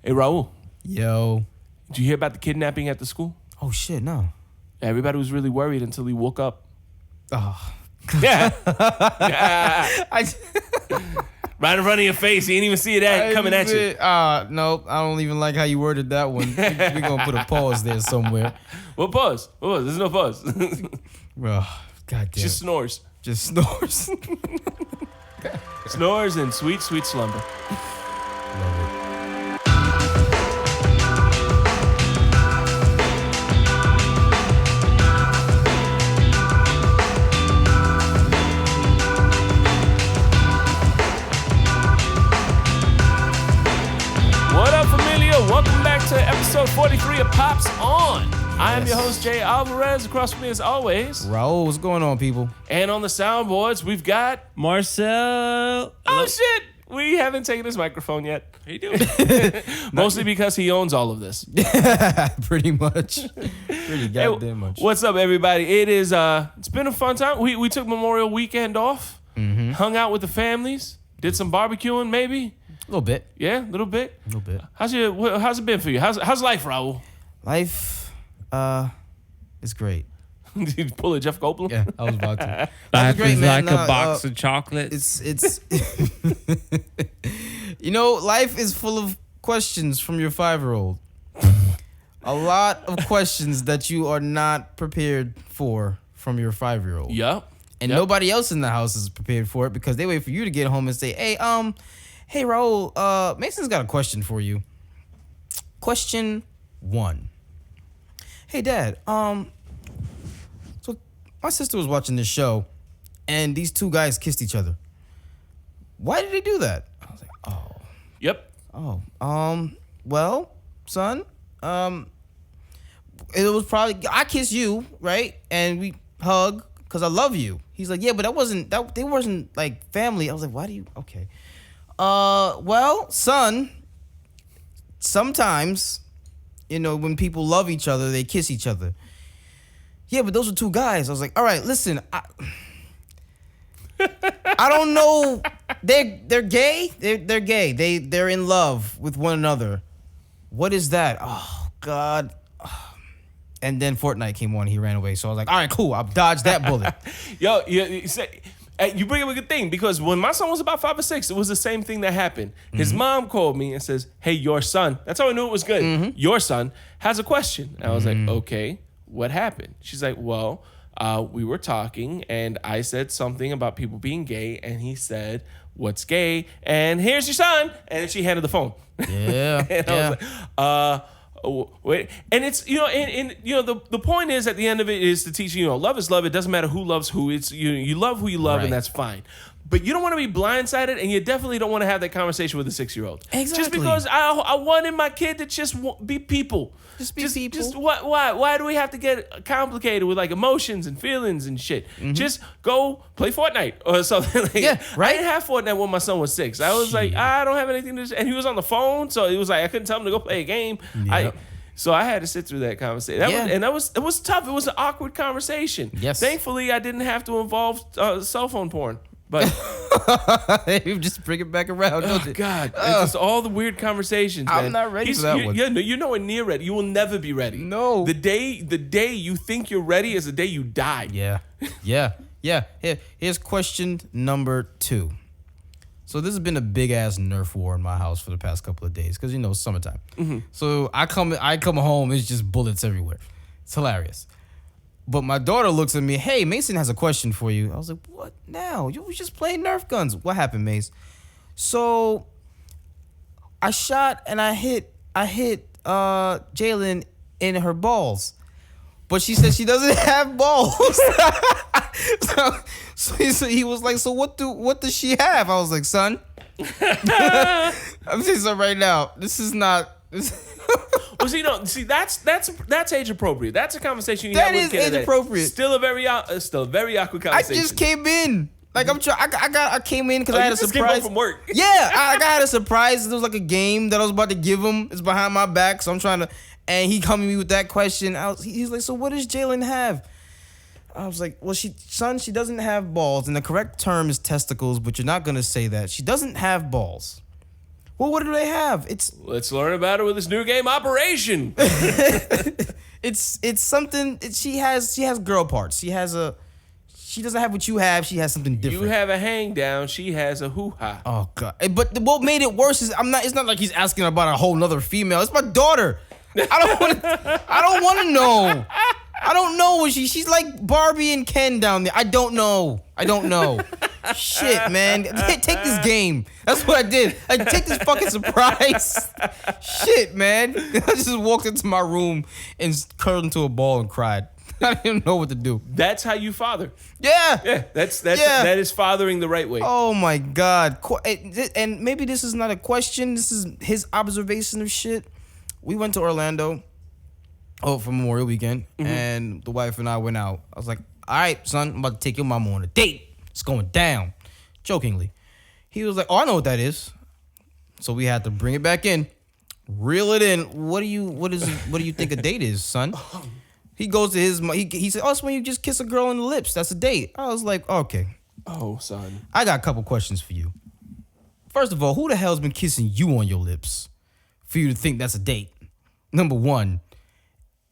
Hey, Raul, Yo. did you hear about the kidnapping at the school? Oh, shit, no. Everybody was really worried until he woke up. Oh. Yeah. I, Right in front of your face. You didn't even see it coming at you. No, I don't even like how you worded that one. We're going to put a pause there somewhere. What pause? What pause? There's no pause. Oh, God damn. Just snores. Just snores. Snores and sweet, sweet slumber. Love it. What up, familia? Welcome back to episode 43 of Pops On. I am your host, Jay Alvarez. Across from me, as always, Raul, what's going on, people? And on the soundboards, we've got Marcel. Oh shit! We haven't taken his microphone yet. How you doing? Mostly because he owns all of this. Pretty much. Pretty goddamn much. What's up, everybody? It's been a fun time. We took Memorial Weekend off, hung out with the families, did some barbecuing, maybe. A little bit. Yeah, a little bit. A little bit. How's it been for you? How's life, Raul? Life, is great. Did you pull a Jeff Goldblum? Yeah, I was about to. Life great, is man. like a box of chocolates. It's life is full of questions from your 5-year-old. A lot of questions that you are not prepared for from your 5-year-old. Yep. And nobody else in the house is prepared for it because they wait for you to get home and say, hey Raul, Mason's got a question for you. Question 1. Hey Dad, so my sister was watching this show and these two guys kissed each other. Why did they do that? I was like, oh. Yep. Well, son, it was probably, I kissed you, right? And we hug because I love you. He's like, yeah, but they wasn't like family. I was like, why do you, okay. Well, son, sometimes, when people love each other, they kiss each other. Yeah, but those are two guys. I was like, all right, listen, I don't know. They're gay. They're gay. They're in love with one another. What is that? Oh, God. And then Fortnite came on. He ran away. So I was like, all right, cool. I'll dodge that bullet. Yo, you bring up a good thing because when my son was about 5 or 6, it was the same thing that happened. His mom called me and says, hey, your son, that's how I knew it was good. Your son has a question. And I was like, okay, what happened? She's like, well, we were talking and I said something about people being gay and he said, what's gay? And here's your son. And then she handed the phone. Yeah. And I was like, wait, and it's the point is at the end of it is to teach love is love. It doesn't matter who loves who. It's you love who you love, and that's fine. But you don't want to be blindsided, and you definitely don't want to have that conversation with a 6-year-old. Exactly. Just because I wanted my kid to just be people. Just be people. Just why do we have to get complicated with like emotions and feelings and shit? Just go play Fortnite or something. Yeah, right. I didn't have Fortnite when my son was 6. I was like, I don't have anything to. And he was on the phone, so it was like I couldn't tell him to go play a game. Yep. So I had to sit through that conversation. It was tough. It was an awkward conversation. Yes. Thankfully, I didn't have to involve cell phone porn. But you just bring it back around, don't you? God, it's just all the weird conversations, man. I'm not ready for that one. You're nowhere near ready. You will never be ready. No. The day you think you're ready is the day you die. Yeah. Here's question number 2. So this has been a big ass Nerf war in my house for the past couple of days because summertime. So I come home, it's just bullets everywhere. It's hilarious. But my daughter looks at me, hey, Mason has a question for you. I was like, what now? You was just playing Nerf guns. What happened, Mace? So I shot and I hit Jalen in her balls. But she said she doesn't have balls. so he was like, so what does she have? I was like, son, I'm saying something right now. This is not. Well, that's age appropriate. That's a conversation you have with a kid. That is age appropriate. Still a very awkward conversation. I just came in. Like I came in because I had a surprise. Came home from work. Yeah, I had a surprise. There was like a game that I was about to give him. It's behind my back, so I'm trying to. And he come to me with that question. He's like, so what does Jalen have? I was like, well, she doesn't have balls, and the correct term is testicles, but you're not gonna say that. She doesn't have balls. Well, what do they have? Let's learn about it with this new game, Operation. It's something. She has girl parts. She doesn't have what you have. She has something different. You have a hang down. She has a hoo-ha. Oh God! But what made it worse is It's not like he's asking about a whole nother female. It's my daughter. I don't want to know. I don't know what she's like Barbie and Ken down there. I don't know. Shit, man. Take this game. That's what I did. I take this fucking surprise. Shit, man. I just walked into my room and curled into a ball and cried. I didn't know what to do. That's how you father. Yeah. Yeah, that is fathering the right way. Oh my God. And maybe this is not a question. This is his observation of shit. We went to Orlando for Memorial Weekend, and the wife and I went out. I was like, all right, son, I'm about to take your mama on a date. It's going down. Jokingly. He was like, oh, I know what that is. So we had to bring it back in, reel it in. What do you think a date is, son? He goes to his mom. He said, oh, it's when you just kiss a girl on the lips. That's a date. I was like, okay. Oh, son. I got a couple questions for you. First of all, who the hell's been kissing you on your lips for you to think that's a date? Number one.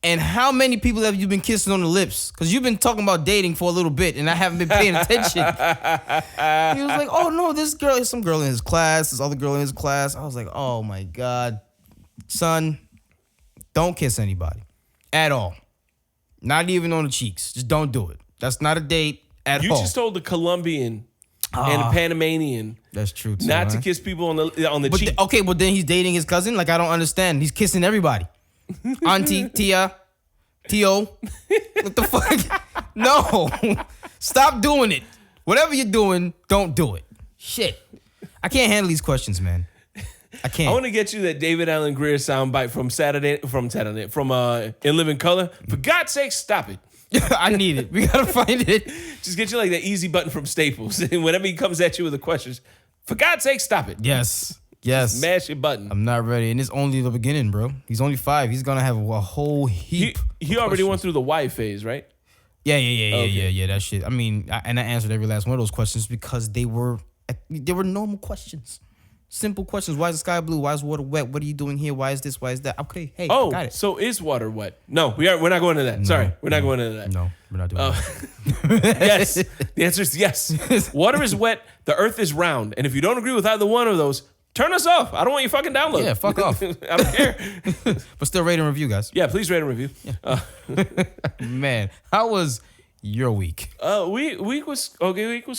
And how many people have you been kissing on the lips? Because you've been talking about dating for a little bit, and I haven't been paying attention. He was like, oh, no, this girl is some girl in his class, this other girl in his class. I was like, oh, my God. Son, don't kiss anybody at all. Not even on the cheeks. Just don't do it. That's not a date at all. You just told the Colombian and the Panamanian that's true too, not to kiss people on the cheek. Okay, but then he's dating his cousin? Like, I don't understand. He's kissing everybody. Auntie, Tia, Tio. What the fuck? No. Stop doing it. Whatever you're doing, don't do it. Shit. I can't handle these questions, man. I can't. I want to get you that David Allen Greer soundbite from In Living Color. For God's sake, stop it. I need it. We gotta find it. Just get you like that easy button from Staples. And whenever he comes at you with the questions, for God's sake, stop it. Yes. Smash your button. I'm not ready. And it's only the beginning, bro. He's only 5. He's gonna have a whole heap. He already went through the why phase, right? Yeah. That shit. I mean, I answered every last one of those questions because they were normal questions. Simple questions. Why is the sky blue? Why is water wet? What are you doing here? Why is this? Why is that? Okay, hey, I got it. So is water wet? No, we're not going into that. Sorry, we're not going into that. No, we're not doing that. Yes. The answer is yes. Water is wet. The earth is round. And if you don't agree with either one of those, turn us off. I don't want your fucking download. Yeah, fuck off. I don't care. But still rate and review, guys. Yeah, please rate and review. Yeah. Man, how was your week? Week was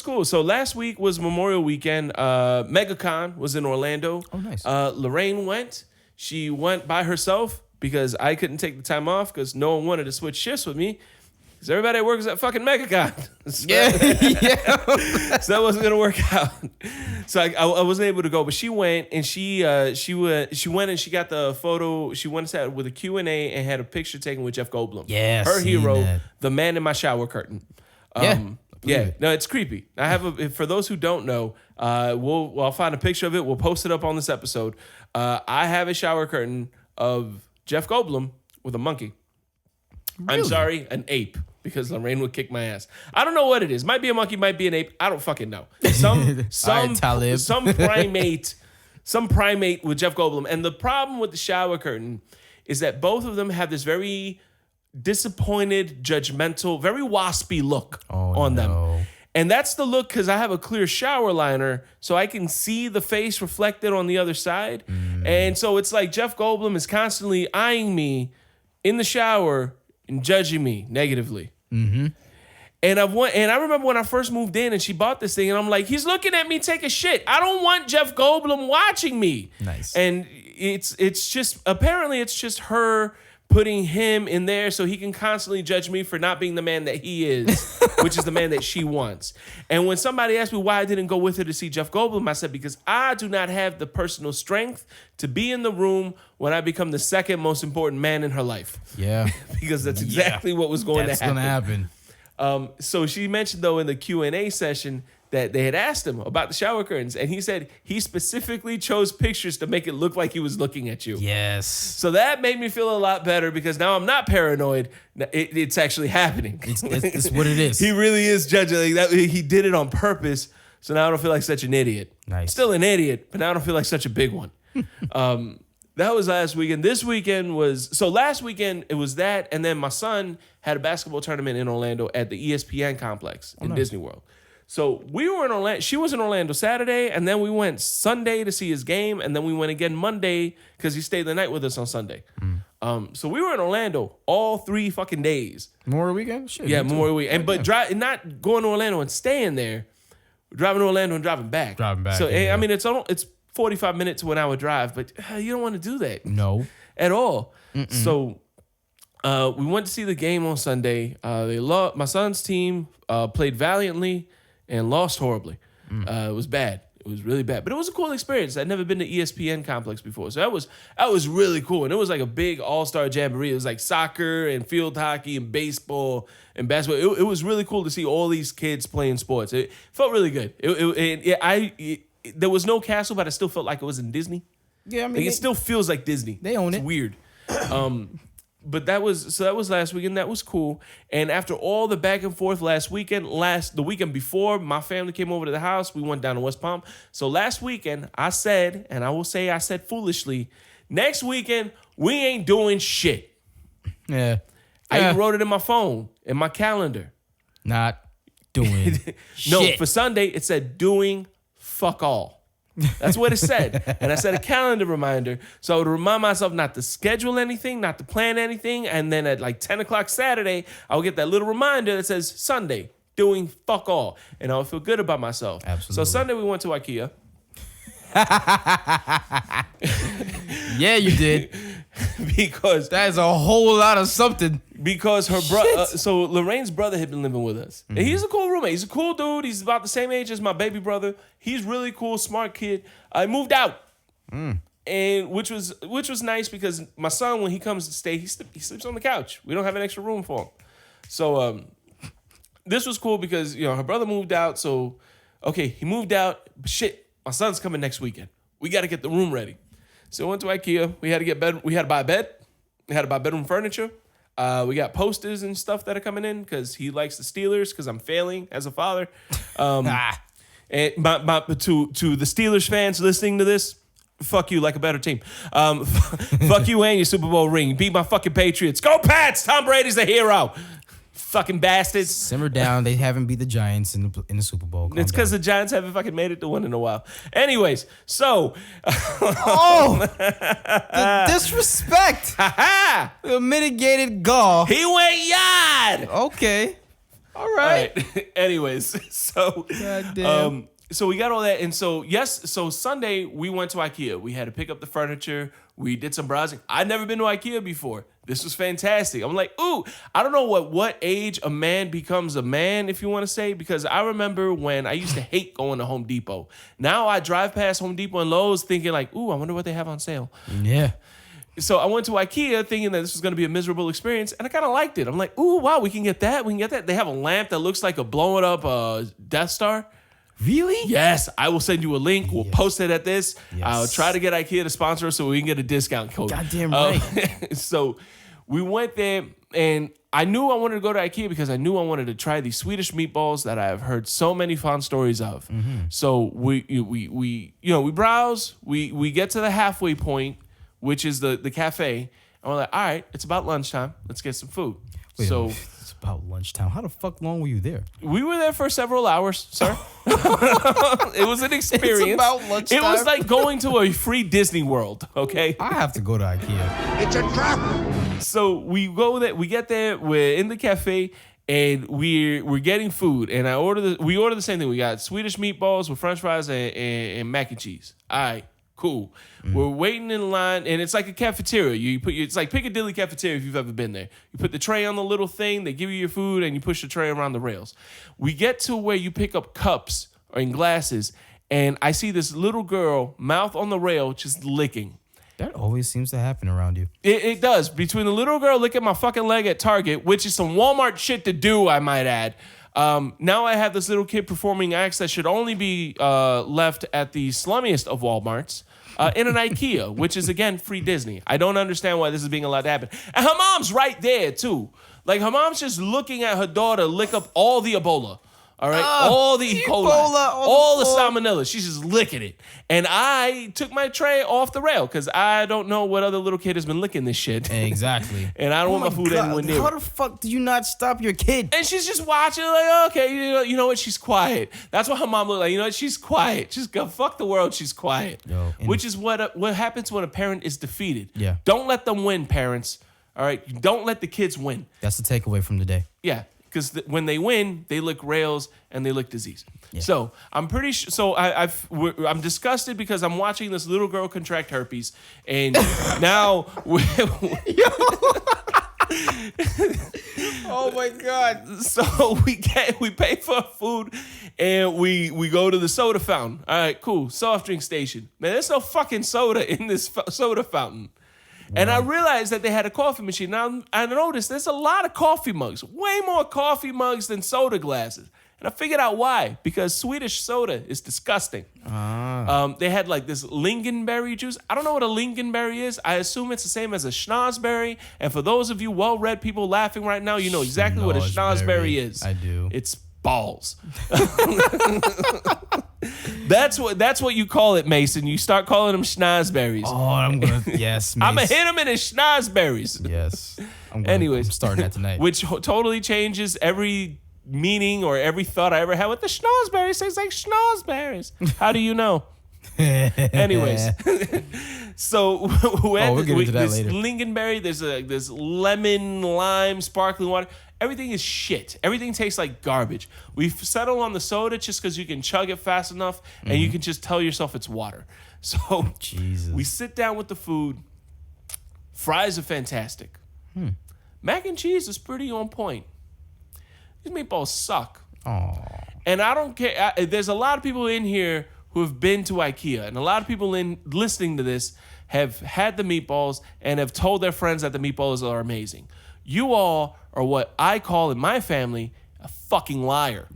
cool. So last week was Memorial Weekend. MegaCon was in Orlando. Oh, nice. Lorraine went. She went by herself because I couldn't take the time off because no one wanted to switch shifts with me. Because everybody works at fucking MegaCon. Yeah. So that wasn't gonna work out. So I wasn't able to go. But she went and she went and she got the photo. She went and sat with a Q&A and had a picture taken with Jeff Goldblum. Yeah, her hero, that. The man in my shower curtain. Yeah. No, it's creepy. I have for those who don't know, I'll find a picture of it. We'll post it up on this episode. I have a shower curtain of Jeff Goldblum with a monkey. Really? I'm sorry, an ape, because Lorraine would kick my ass. I don't know what it is. Might be a monkey, might be an ape. I don't fucking know. Some primate with Jeff Goldblum. And the problem with the shower curtain is that both of them have this very disappointed, judgmental, very waspy look on them. And that's the look because I have a clear shower liner, so I can see the face reflected on the other side. And so it's like Jeff Goldblum is constantly eyeing me in the shower and judging me negatively. Mm-hmm. And I remember when I first moved in and she bought this thing and I'm like, he's looking at me take a shit. I don't want Jeff Goldblum watching me. Nice. And it's just her putting him in there so he can constantly judge me for not being the man that he is, which is the man that she wants. And when somebody asked me why I didn't go with her to see Jeff Goldblum, I said, because I do not have the personal strength to be in the room when I become the second most important man in her life. Yeah. Because that's exactly what was going to happen. That's going to happen. So she mentioned, though, in the Q&A session that they had asked him about the shower curtains, and he said he specifically chose pictures to make it look like he was looking at you. Yes. So that made me feel a lot better because now I'm not paranoid. It's actually happening. It's what it is. He really is judging. Like that. He did it on purpose, so now I don't feel like such an idiot. Nice. Still an idiot, but now I don't feel like such a big one. That was last weekend. This weekend was last weekend it was that, and then my son had a basketball tournament in Orlando at the ESPN complex in Disney World. So we were in Orlando. She was in Orlando Saturday, and then we went Sunday to see his game, and then we went again Monday because he stayed the night with us on Sunday. So we were in Orlando all 3 fucking days. Memorial Weekend? Shit, Yeah, Memorial Weekend. Not going to Orlando and staying there, driving to Orlando and driving back. So yeah. I mean, it's 45 minutes to an hour drive, but you don't want to do that. No. At all. So we went to see the game on Sunday. My son's team played valiantly and lost horribly. It was bad. It was really bad. But it was a cool experience. I'd never been to ESPN complex before. So that was really cool. And it was like a big all-star jamboree. It was like soccer and field hockey and baseball and basketball. It was really cool to see all these kids playing sports. It felt really good. There was no castle, but I still felt like it was in Disney. Yeah, I mean, it still feels like Disney. They own it. It's weird. But that was last weekend. That was cool. And after all the back and forth last weekend, the weekend before, my family came over to the house. We went down to West Palm. So last weekend, I said, and I will say I said foolishly, next weekend, we ain't doing shit. Yeah. I even wrote it in my phone, in my calendar. Not doing No, shit. for Sunday, it said doing fuck all. That's what it said. And I set a calendar reminder. So I would remind myself not to schedule anything, not to plan anything. And then at like 10 o'clock Saturday, I would get that little reminder that says Sunday, doing fuck all. And I would feel good about myself. Absolutely. So Sunday we went to IKEA. Yeah, you did. Because that is a whole lot of something. Because her brother, so Lorraine's brother had been living with us. And he's a cool roommate. He's a cool dude. He's about the same age as my baby brother. He's really cool, smart kid. I moved out, and which was nice because my son, when he comes to stay, he sleeps on the couch. We don't have an extra room for him. So this was cool because her brother moved out. So okay, he moved out. But shit, my son's coming next weekend. We got to get the room ready. So we went to IKEA. We had to get bed. We had to buy a bed. We had to buy bedroom furniture. We got posters and stuff that are coming in because he likes the Steelers because I'm failing as a father. And to the Steelers fans listening to this, fuck you like a better team. Fuck you and your Super Bowl ring. Beat my fucking Patriots. Go Pats! Tom Brady's the hero. Fucking bastards. Simmer down. They haven't beat the Giants in the Super Bowl. Calm It's because down. the Giants haven't fucking made it to one in a while. Anyways, so. The disrespect. The mitigated gall. He went yard. Okay. All right. Anyways, so. Goddamn. So we got all that. And so Sunday we went to IKEA. We had to pick up the furniture. We did some browsing. I'd never been to IKEA before. This was fantastic. I'm like, ooh, I don't know what age a man becomes a man, if you want to say, because I remember when I used to hate going to Home Depot. Now I drive past Home Depot and Lowe's thinking like, ooh, I wonder what they have on sale. Yeah. So I went to IKEA thinking that this was going to be a miserable experience, and I kind of liked it. I'm like, ooh, wow, we can get that. We can get that. They have a lamp that looks like a blown up Death Star. Really? Yes, I will send you a link. We'll post it at this. Yes. I'll try to get IKEA to sponsor us so we can get a discount code. Goddamn right. So we went there, and I knew I wanted to go to IKEA because I knew I wanted to try these Swedish meatballs that I have heard so many fond stories of. So we browse. We get to the halfway point, which is the cafe, and we're like, all right, it's about lunchtime. Let's get some food. Wait, it's about lunchtime. How the fuck long were you there? We were there for several hours, sir. It was an experience. It's about lunchtime. It was like going to a free Disney World, okay? I have to go to IKEA. It's a trap. So we go there, we get there, we're in the cafe, and we're getting food. And we order the same thing. We got Swedish meatballs with French fries and mac and cheese. All right. Cool. We're waiting in line, and it's like a cafeteria. It's like Piccadilly cafeteria if you've ever been there. You put the tray on the little thing, they give you your food, and you push the tray around the rails. We get to where you pick up cups and glasses, and I see this little girl, mouth on the rail, just licking. That always seems to happen around you. It does. Between the little girl licking my fucking leg at Target, which is some Walmart shit to do, I might add. Now I have this little kid performing acts that should only be left at the slummiest of Walmarts. In an IKEA, which is, again, free Disney. I don't understand why this is being allowed to happen. And her mom's right there, too. Like, her mom's just looking at her daughter lick up all the Ebola. All right, all the E. coli, all the fuck. salmonella. She's just licking it, and I took my tray off the rail because I don't know what other little kid has been licking this shit. Exactly. And I don't want my food anywhere near. How the fuck do you not stop your kid? And she's just watching, like, okay, you know what? She's quiet. That's what her mom looked like. You know what? She's quiet. Just go fuck the world. She's quiet. Yo, which is what happens when a parent is defeated. Yeah. Don't let them win, parents. All right. Don't let the kids win. That's the takeaway from the day. Yeah. Because when they win, they lick rails and they lick disease. Yeah. So I'm pretty sure. So I'm disgusted because I'm watching this little girl contract herpes, and now Oh my God. So we pay for food, and we go to the soda fountain. All right, cool. Soft drink station. Man, there's no fucking soda in this soda fountain. And I realized that they had a coffee machine. Now, I noticed there's a lot of coffee mugs, way more coffee mugs than soda glasses. And I figured out why. Because Swedish soda is disgusting. They had like this lingonberry juice. I don't know what a lingonberry is. I assume it's the same as a schnozberry. And for those of you well-read people laughing right now, you know exactly what a schnozberry is. I do. It's balls. That's what you call it, Mason. You start calling them schnozberries. Oh, I'm gonna yes. Mace. I'm gonna hit them in his schnozberries. Yes. Anyways, I'm starting that tonight. Which totally changes every meaning or every thought I ever had with the schnozberries. Tastes like schnozberries. How do you know? Anyways, so we'll get into that this later. lingonberry, there's this lemon, lime, sparkling water. Everything is shit. Everything tastes like garbage. We've settled on the soda just because you can chug it fast enough and you can just tell yourself it's water. So Jesus. we sit down with the food. Fries are fantastic. Mac and cheese is pretty on point. These meatballs suck. Oh. And I don't care. There's a lot of people in here who have been to IKEA, and a lot of people listening to this have had the meatballs and have told their friends that the meatballs are amazing. You all are what I call in my family a fucking liar.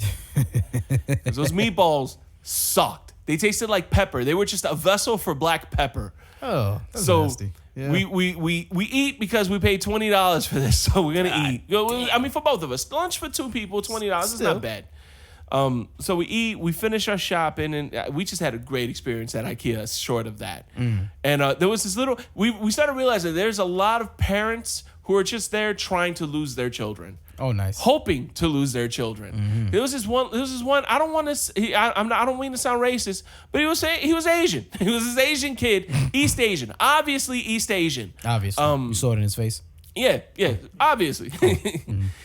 'Cause those meatballs sucked. They tasted like pepper. They were just a vessel for black pepper. Oh, that's So nasty. Yeah. we eat because we paid $20 for this, so we're gonna eat. I mean, for both of us, lunch for two people, $20 is not bad. So we eat, we finish our shopping, and we just had a great experience at IKEA. Short of that, and there was this little. We started realizing there's a lot of parents who are just there trying to lose their children. Oh, nice. Hoping to lose their children. There was this one. I don't want to. I don't mean to sound racist, but he was Asian. He was this Asian kid, East Asian, obviously East Asian. Obviously, you saw it in his face. Yeah, obviously.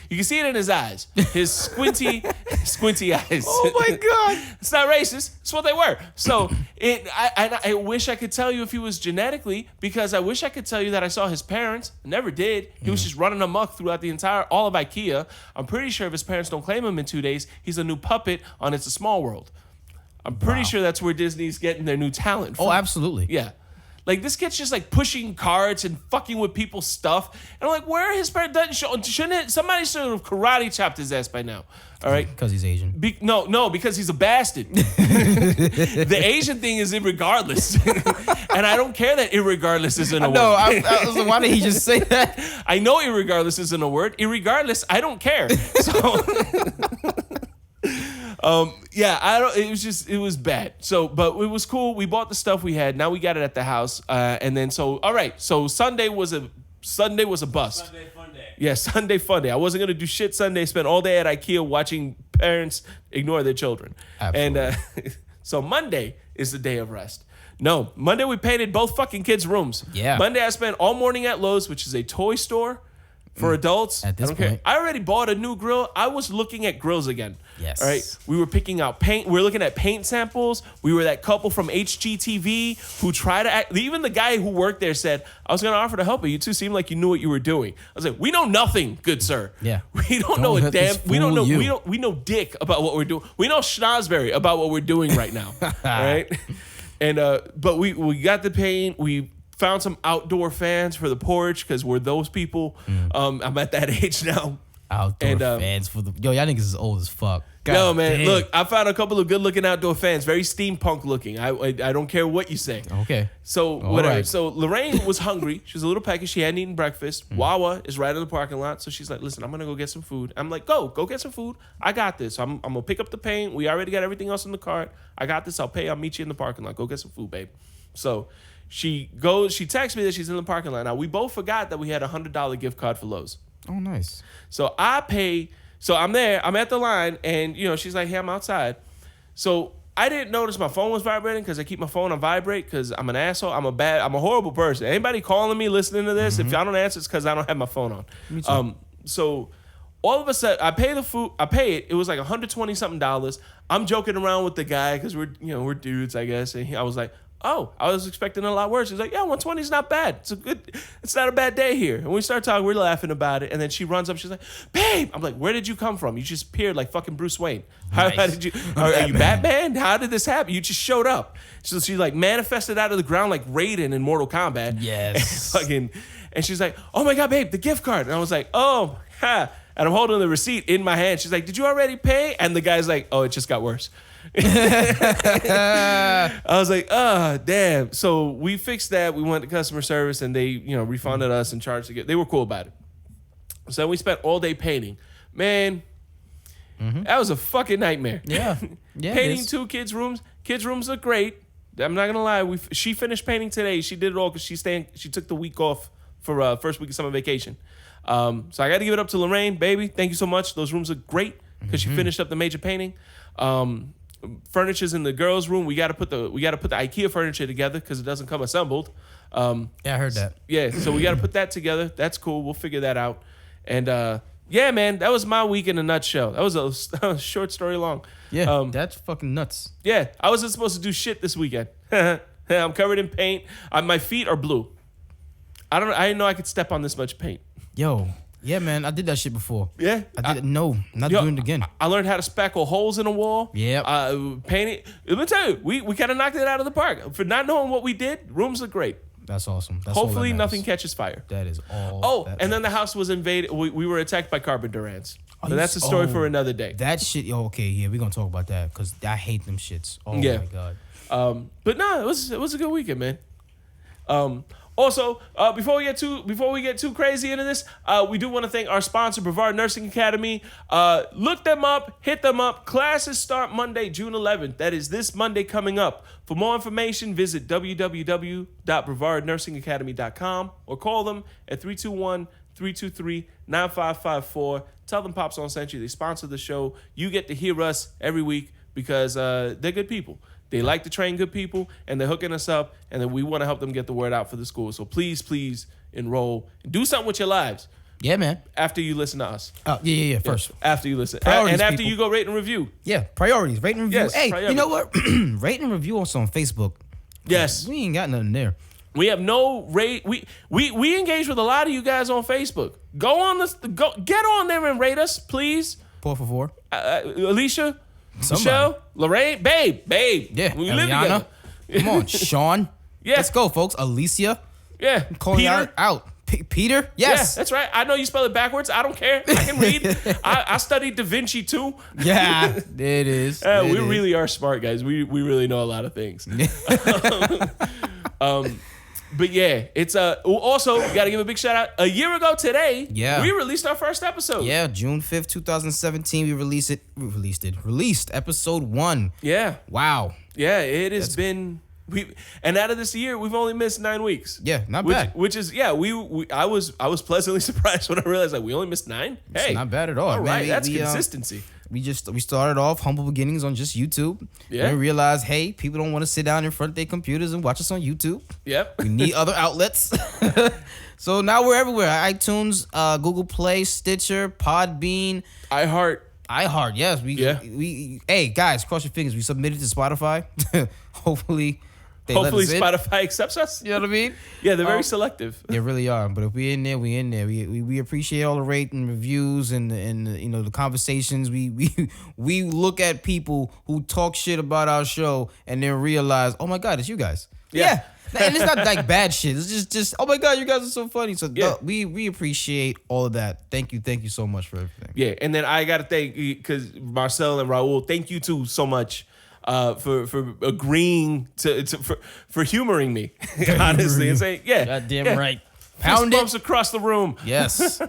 You can see it in his eyes. His squinty eyes. Oh my God. It's not racist. It's what they were. So I wish I could tell you if he was genetically, because I wish I could tell you that I saw his parents. I never did. He was just running amok throughout all of IKEA. I'm pretty sure if his parents don't claim him in 2 days, he's a new puppet on It's a Small World. I'm pretty sure that's where Disney's getting their new talent from. Oh, absolutely. Yeah. Like, this kid's just, like, pushing carts and fucking with people's stuff. And I'm like, where are his parents? Somebody should have karate chopped his ass by now. All right? Because he's Asian. No, because he's a bastard. The Asian thing is irregardless. And I don't care that irregardless isn't a word. No, I was like, why did he just say that? I know irregardless isn't a word. Irregardless, I don't care. So... it was bad. So, but it was cool. We bought the stuff we had. Now we got it at the house. And then all right. So Sunday was a bust. Sunday fun day. Yeah, Sunday fun day. I wasn't gonna do shit Sunday. Spent all day at IKEA watching parents ignore their children. Absolutely. And so Monday is the day of rest. No, Monday we painted both fucking kids' rooms. Yeah. Monday I spent all morning at Lowe's, which is a toy store for adults. At this I don't care. point. I already bought a new grill. I was looking at grills again. Yes. All right. We were picking out paint. We were looking at paint samples. We were that couple from HGTV who tried to act. Even the guy who worked there said, I was going to offer to help, but you two seemed like you knew what you were doing. I was like, we know nothing, good sir. Yeah. We don't know a let damn. this We don't know. fool you. We know dick about what we're doing. We know schnozberry about what we're doing right now. All right. And but we got the paint. We found some outdoor fans for the porch because we're those people. I'm at that age now. Outdoor And, fans for the y'all niggas is old as fuck. God no, man. damn. Look, I found a couple of good-looking outdoor fans, very steampunk looking. I don't care what you say. Okay. So All whatever. right. So Lorraine was hungry. She was a little peckish. She hadn't eaten breakfast. Wawa is right in the parking lot. So she's like, "Listen, I'm gonna go get some food." I'm like, "Go get some food. I got this. I'm gonna pick up the paint. We already got everything else in the cart. I got this. I'll pay. I'll meet you in the parking lot. Go get some food, babe." So she goes. She texts me that she's in the parking lot. Now we both forgot that we had a $100 gift card for Lowe's. Oh, nice. So I pay. So I'm there. I'm at the line, and she's like, "Hey, I'm outside." So I didn't notice my phone was vibrating because I keep my phone on vibrate because I'm an asshole. I'm a horrible person. Anybody calling me, listening to this, if y'all don't answer, it's because I don't have my phone on. Me too. So all of a sudden, I pay the food. I pay it. It was like $120 something. I'm joking around with the guy because we're dudes, I guess. And I was like, "Oh, I was expecting a lot worse." He's like, "Yeah, 120 is not bad. It's not a bad day here." And we start talking, we're laughing about it. And then she runs up, she's like, "Babe," I'm like, "Where did you come from? You just appeared like fucking Bruce Wayne. How did you? Are you Batman? How did this happen? You just showed up." So she like manifested out of the ground like Raiden in Mortal Kombat. Yes. And she's like, "Oh my God, babe, the gift card." And I was like, "Oh, ha." And I'm holding the receipt in my hand. She's like, "Did you already pay?" And the guy's like, "Oh, it just got worse." I was like, "Oh, damn." So we fixed that. We went to customer service and they, refunded us and charged again. They were cool about it. So we spent all day painting. Man, that was a fucking nightmare. Yeah. Yeah. Painting 2 kids' rooms. Kids' rooms look great. I'm not gonna lie. She finished painting today. She did it all because she took the week off for first week of summer vacation. So I got to give it up to Lorraine, baby. Thank you so much. Those rooms look great because she finished up the major painting. Furniture's in the girls' room. We got to put the IKEA furniture together because it doesn't come assembled. Yeah, I heard that. Yeah, so we got to put that together. That's cool. We'll figure that out. And yeah, man, that was my week in a nutshell. That was a short story long. Yeah, that's fucking nuts. Yeah, I wasn't supposed to do shit this weekend. I'm covered in paint. My feet are blue. I didn't know I could step on this much paint. Yo, yeah, man, I did that shit before. Yeah, I did it. No, not doing it again. I learned how to spackle holes in a wall. Yep. Paint it. Let me tell you, we kind of knocked it out of the park. For not knowing what we did, rooms look great. That's awesome. That's Hopefully all that nothing matters. catches fire. That is all. Oh, that and then the matters. house was invaded. We were attacked by carpenter ants. Oh, So that's a story for another day. That shit. Yo, okay, yeah, we're gonna talk about that because I hate them shits. Oh Yeah. my god. But no, it was a good weekend, man. Also, before we get too crazy into this, we do want to thank our sponsor, Brevard Nursing Academy. Look them up, hit them up. Classes start Monday, June 11th. That is this Monday coming up. For more information, visit www.brevardnursingacademy.com or call them at 321-323-9554. Tell them Pops on sent you. They sponsor the show. You get to hear us every week because they're good people. They like to train good people, and they're hooking us up, and then we want to help them get the word out for the school. So please enroll and do something with your lives Yeah, man. after you listen to us. Yeah. First. After you listen. Priorities, And after people. you go rate and review. Yeah, priorities. Rate and review. Yes, hey, priorities. you know what? Rate and review us on Facebook. Yes. We ain't got nothing there. We have no rate. We engage with a lot of you guys on Facebook. Get on there and rate us, please. Por favor. Alicia, Somebody. Michelle, Lorraine, babe. Yeah. We live Eliana. together. Come on, Sean. Yeah. Let's go, folks. Alicia. Yeah. Calling Peter. out. Peter? Yes. Yeah, that's right. I know you spell it backwards. I don't care. I can read. I studied Da Vinci too. Yeah, there it is. There We it is. really are smart guys. We really know a lot of things. But yeah, it's also you got to give a big shout out. A year ago today, Yeah. we released our first episode. Yeah, June 5th, 2017, we released episode 1. Yeah. Wow. Yeah, it has been and out of this year, we've only missed 9 weeks. Yeah, not bad. Which is I was pleasantly surprised when I realized like we only missed 9. It's Hey, not bad at all. all man. right, that's consistency. We started off humble beginnings on just YouTube. Yeah. And we realized, hey, people don't want to sit down in front of their computers and watch us on YouTube. Yep. We need other outlets. So now we're everywhere. iTunes, Google Play, Stitcher, Podbean, iHeart. Yes. Yeah. We hey guys, cross your fingers. We submitted to Spotify. Hopefully they let us in. Spotify accepts us. You know what I mean? Yeah, they're very selective. They really are. But if we're in there, we in there. We appreciate all the rate and reviews and you know the conversations. We look at people who talk shit about our show and then realize, oh my God, it's you guys. Yeah. And it's not like bad shit. It's just oh my God, you guys are so funny. So Yeah. we appreciate all of that. Thank you so much for everything. Yeah, and then I gotta thank because Marcel and Raul, thank you too so much for agreeing for humoring me, honestly, and saying Goddamn right. Pound Pound it. bumps across the room. Yes.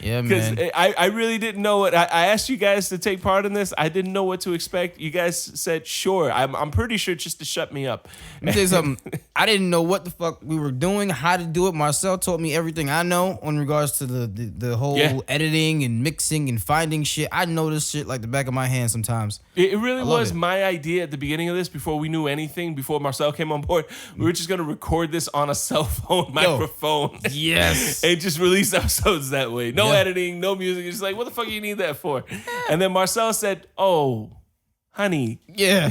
Yeah, Because man. I really didn't know what I asked you guys to take part in this. I didn't know what to expect. You guys said sure. I'm pretty sure just to shut me up. Let me tell you something. I didn't know what the fuck we were doing, how to do it. Marcel taught me everything I know in regards to the whole editing and mixing and finding shit. I know this shit like the back of my hand sometimes. It really love was it. my idea at the beginning of this before we knew anything, before Marcel came on board. We were just going to record this on a cell phone microphone. Yes. And just release episodes that way. No Yeah. editing, no music. It's just like, what the fuck do you need that for? And then Marcel said, oh, honey. Yeah.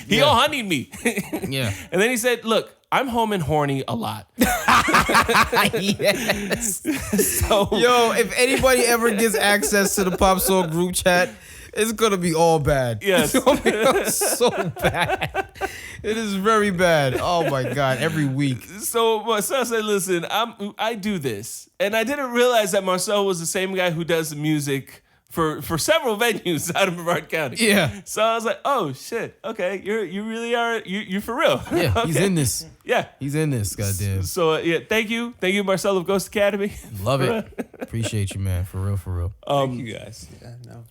He all honeyed me. Yeah. And then he said, look, I'm home and horny a lot. Yes. So, Yo, if anybody ever gets access to the Pop Soul group chat, it's gonna be all bad. Yes. It's gonna be so bad. It is very bad. Oh my God, every week. so Marcel said, listen, I do this. And I didn't realize that Marcel was the same guy who does music for several venues out of Brevard County. Yeah. So I was like, oh shit, okay, you really are, you're for real. Yeah, Okay. he's in this. Yeah. He's in this, goddamn. So yeah, thank you, Marcel of Ghost Academy. Love it. Appreciate you, man. For real. Thank you guys. Yeah, no.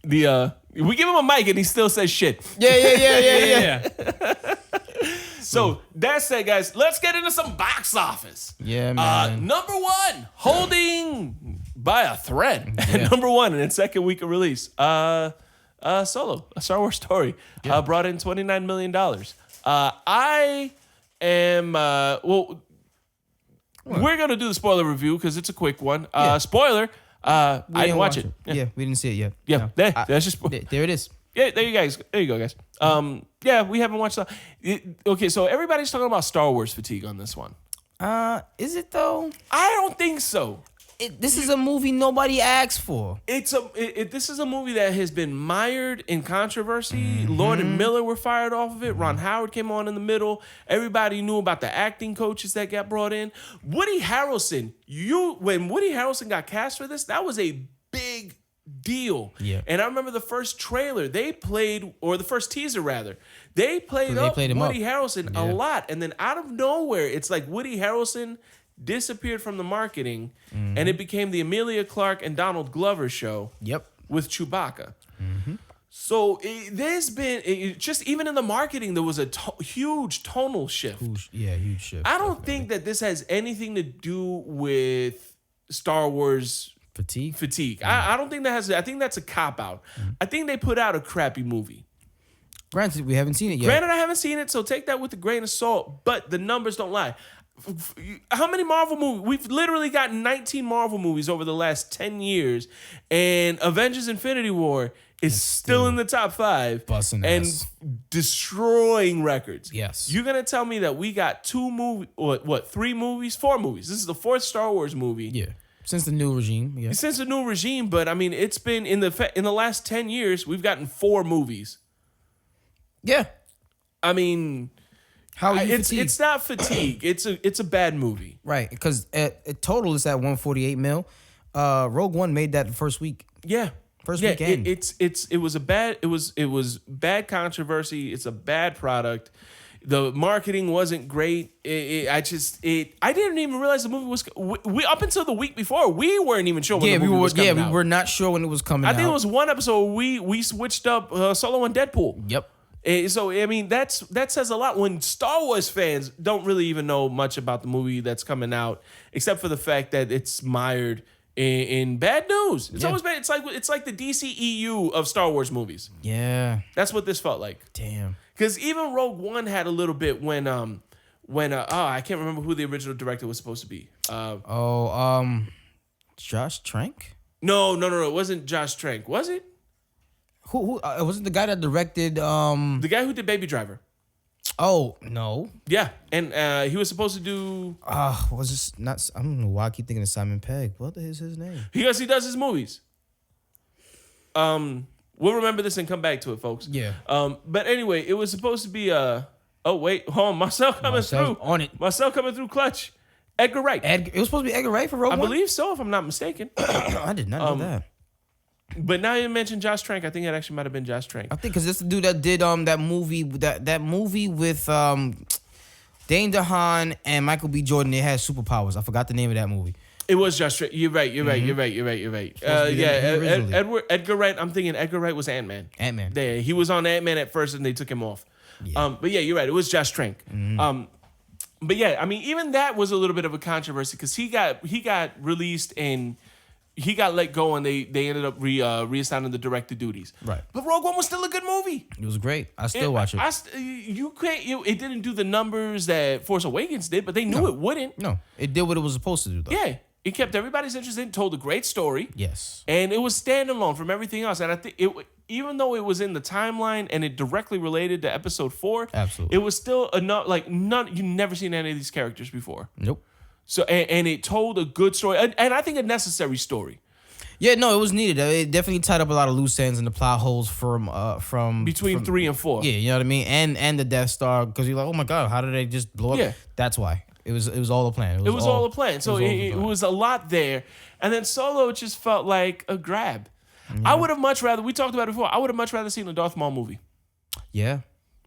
We give him a mic and he still says shit. Yeah. So that said, guys, let's get into some box office. Yeah, man. Number one, holding by a thread. Yeah. Number one in its second week of release. Solo, a Star Wars story, brought in $29 million. I am we're gonna do the spoiler review because it's a quick one. Spoiler. I didn't watch it. Yeah, we didn't see it yet. Yeah, No. that's just. There it is. Yeah, there you go, guys. Yeah, we haven't watched that. Okay, so everybody's talking about Star Wars fatigue on this one. Is it though? I don't think so. This is a movie nobody asked for. This is a movie that has been mired in controversy. Lord and Miller were fired off of it. Ron Howard came on in the middle. Everybody knew about the acting coaches that got brought in. Woody Harrelson, when Woody Harrelson got cast for this, that was a big deal. Yeah. And I remember the first trailer the first teaser rather, they played up him Woody up. Harrelson a lot. And then out of nowhere, it's like Woody Harrelson disappeared from the marketing and it became the Emilia Clarke and Donald Glover show. Yep. With Chewbacca. So there's been, just even in the marketing, there was a huge tonal shift. Huge shift. I don't think that this has anything to do with Star Wars fatigue. I don't think that has, I think that's a cop-out. I think they put out a crappy movie. Granted, we haven't seen it yet. Granted, I haven't seen it, so take that with a grain of salt, but the numbers don't lie. How many Marvel movies? We've literally got 19 Marvel movies over the last 10 years, and Avengers Infinity War is still in the top 5 busting and ass. destroying records. Yes. You're going to tell me that we got 4 movies? This is the 4th Star Wars movie. Yeah. Since the new regime. Yeah. Since the new regime, but I mean, it's been in the last 10 years, we've gotten 4 movies. Yeah. I mean, How are you fatigued? it's not fatigue. It's a bad movie. Right, because total is at 148 mil. Rogue One made that the first week. Yeah. First weekend. It was bad controversy. It's a bad product. The marketing wasn't great. I didn't even realize the movie was. We up until the week before, we weren't even sure when the movie was coming out. We were not sure when it was coming out. I think it was one episode we switched up Solo and Deadpool. Yep. So I mean that says a lot when Star Wars fans don't really even know much about the movie that's coming out, except for the fact that it's mired in bad news. It's always bad. It's like the DCEU of Star Wars movies. Yeah. That's what this felt like. Damn. Because even Rogue One had a little bit when I can't remember who the original director was supposed to be. Josh Trank? No, it wasn't Josh Trank, was it? Who wasn't the guy that directed The guy who did Baby Driver. Oh, no. Yeah, and he was supposed to do. Was this not? I don't know why I keep thinking of Simon Pegg. What is his name? He does his movies. We'll remember this and come back to it, folks. Yeah. But anyway, it was supposed to be Oh wait, hold on. Marcel coming Marcel's through. on it. Marcel coming through clutch. Edgar Wright. It was supposed to be Edgar Wright for Rogue I One? believe so, if I'm not mistaken. I did not know that. But now you mentioned Josh Trank. I think it actually might have been Josh Trank. I think because this the dude that did that movie with Dane DeHaan and Michael B. Jordan. They had superpowers. I forgot the name of that movie. It was Josh Trank. You're right. You're right. Edgar Wright. I'm thinking Edgar Wright was Ant-Man. Ant-Man. Yeah, he was on Ant-Man at first, and they took him off. Yeah. But yeah, you're right. It was Josh Trank. But yeah, I mean, even that was a little bit of a controversy because he got released and he got let go, and they ended up reassigning the director duties. Right. But Rogue One was still a good movie. It was great. I still watch it. It didn't do the numbers that Force Awakens did, but they knew it wouldn't. No, it did what it was supposed to do, though. Yeah. It kept everybody's interest in, told a great story. Yes. And it was standalone from everything else. And I think even though it was in the timeline and it directly related to episode 4, Absolutely. it was still enough, like you've never seen any of these characters before. Nope. So and it told a good story, and I think a necessary story. Yeah, no, it was needed. It definitely tied up a lot of loose ends and the plot holes from Between 3 and 4. Yeah, you know what I mean? And the Death Star, because you're like, oh my God, how did they just blow up? Yeah. That's why. It was all a plan. It was all a plan. So it was a lot there. And then Solo just felt like a grab. Mm-hmm. I would have much rather, we talked about it before, I would have much rather seen a Darth Maul movie. Yeah.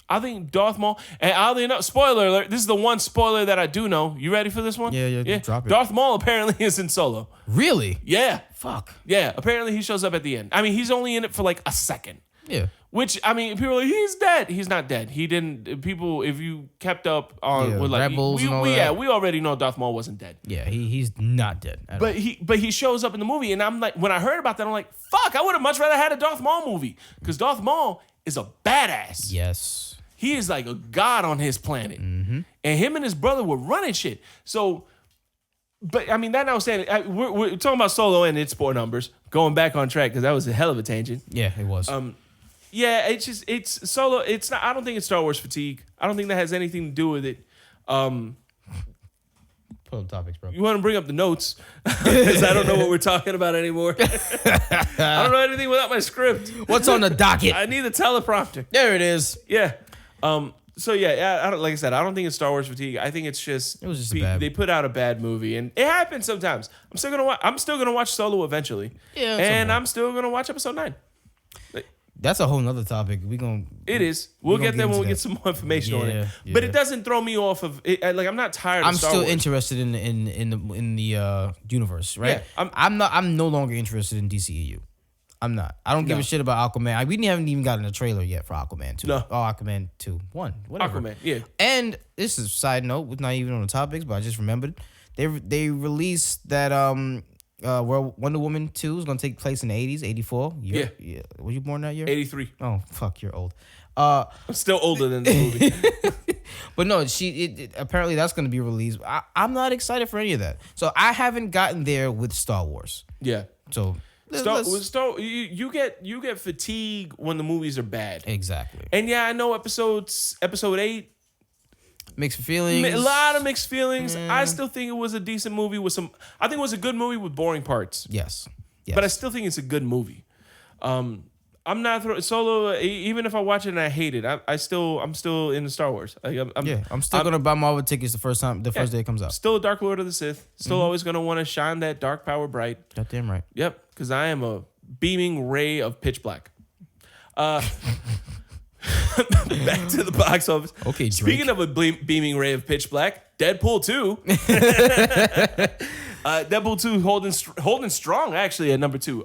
I think Darth Maul, and oddly enough, spoiler alert, this is the one spoiler that I do know. You ready for this one? Yeah. Drop it. Darth Maul apparently is in Solo. Really? Yeah. Fuck. Yeah, apparently he shows up at the end. I mean, he's only in it for like a second. Yeah. Which, I mean, people are like, he's dead. He's not dead. He didn't, people, if you kept up on, with like, Rebels and all we that. we already know Darth Maul wasn't dead. Yeah, he's not dead at all. But he shows up in the movie, and I'm like, when I heard about that, I'm like, fuck, I would have much rather had a Darth Maul movie. Because Darth Maul is a badass. Yes. He is like a god on his planet. Mm-hmm. And him and his brother were running shit. So, but I mean, that now saying, we're talking about Solo and its sport numbers. Going back on track, because that was a hell of a tangent. Yeah, it was. Yeah, it's Solo. It's not, I don't think it's Star Wars fatigue. I don't think that has anything to do with it. Pull up topics, bro. You want to bring up the notes, because I don't know what we're talking about anymore. I don't know anything without my script. What's on the docket? I need the teleprompter. There it is. Yeah. So yeah, I don't, like I said, I don't think it's Star Wars fatigue. I think it's just it was just bad. They put out a bad movie, and it happens sometimes. I'm still gonna watch Solo eventually. Yeah, and I'm still gonna watch Episode 9. That's a whole nother topic. It is. We'll get there when we get some more information on it. Yeah. But it doesn't throw me off of it. Like, I'm not tired. I'm of Star still Wars. interested in the universe, right? Yeah, I'm no longer interested in DCEU. I'm not. I don't give a shit about Aquaman. We haven't even gotten a trailer yet for Aquaman 2. No. Oh, Aquaman 2. 1. Whatever. Aquaman. Yeah. And this is a side note, it's not even on the topics, but I just remembered. They released that where Wonder Woman 2 is gonna take place in the 80s, 84. Yeah. Were you born that year? 83. Oh, fuck, you're old. I'm still older than the movie. But no, apparently that's going to be released. I'm not excited for any of that. So I haven't gotten there with Star Wars. Yeah. So you get fatigue when the movies are bad. Exactly. And yeah, I know episode 8. Mixed feelings. A lot of mixed feelings. I still think it was a decent movie with some. I think it was a good movie with boring parts. Yes. But I still think it's a good movie. I'm not Solo. Even if I watch it and I hate it, I'm still into Star Wars. I'm still gonna buy Marvel tickets the first day it comes out. Still a Dark Lord of the Sith. Still always gonna want to shine that dark power bright. Goddamn right. Yep, because I am a beaming ray of pitch black. Back to the box office. Okay, Drake. Speaking of a beaming ray of pitch black, Deadpool 2. Deadpool 2 holding strong actually at number 2.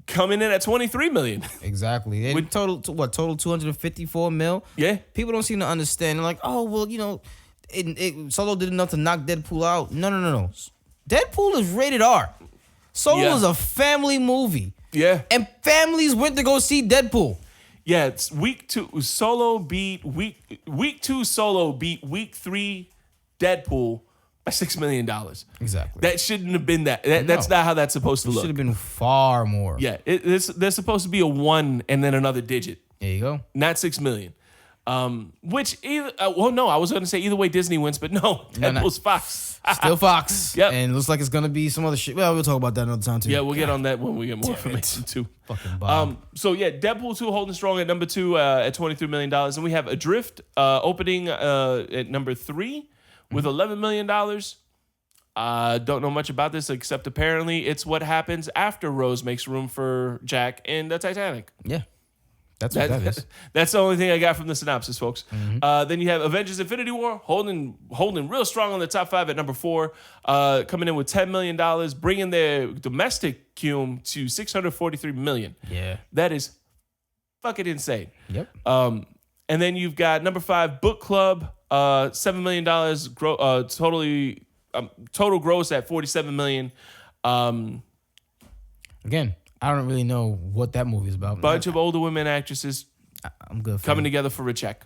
Coming in at 23 million. Exactly. With total 254 mil. Yeah. People don't seem to understand. They're like, oh well, Solo did enough to knock Deadpool out. No. Deadpool is rated R. Solo is a family movie. Yeah. And families went to go see Deadpool. Yeah, it's week 2. Solo beat week 2. Solo beat week 3 Deadpool by $6 million. Exactly. That shouldn't have been that. That's not how that's supposed to look. Should have been far more. Yeah, there's supposed to be a 1 and then another digit. There you go. Not $6 million. Which either no, I was going to say either way Disney wins, but no, Deadpool's Fox. Still Fox. Yep. And it looks like it's gonna be some other shit. Well, we'll talk about that another time too. Yeah, we'll get on that when we get more information too. Fucking Bob. So yeah, Deadpool 2 holding strong at number 2 at $23 million. And we have Adrift opening at number 3 with $11 million. Don't know much about this except apparently it's what happens after Rose makes room for Jack in the Titanic. Yeah. That's what that is. That's the only thing I got from the synopsis, folks. Then you have Avengers Infinity War holding real strong on the top 5 at number 4, coming in with $10 million, bringing their domestic cum to $643 million. Yeah. That is fucking insane. Yep. And then you've got number 5, Book Club, $7 million, total gross at $47 million. Again, I don't really know what that movie is about. Bunch of older women actresses I'm good for coming it. together for a check.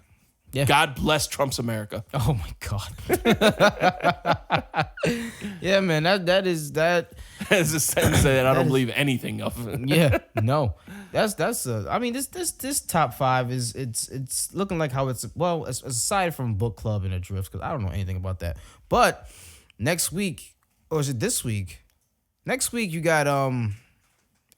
Yeah. God bless Trump's America. Oh my God. Yeah, man. That is that. That's a sentence that I don't believe anything of. Yeah, no. That's I mean this top 5 is it's looking like how it's aside from Book Club and Adrift, because I don't know anything about that. But next week, or is it this week? Next week you got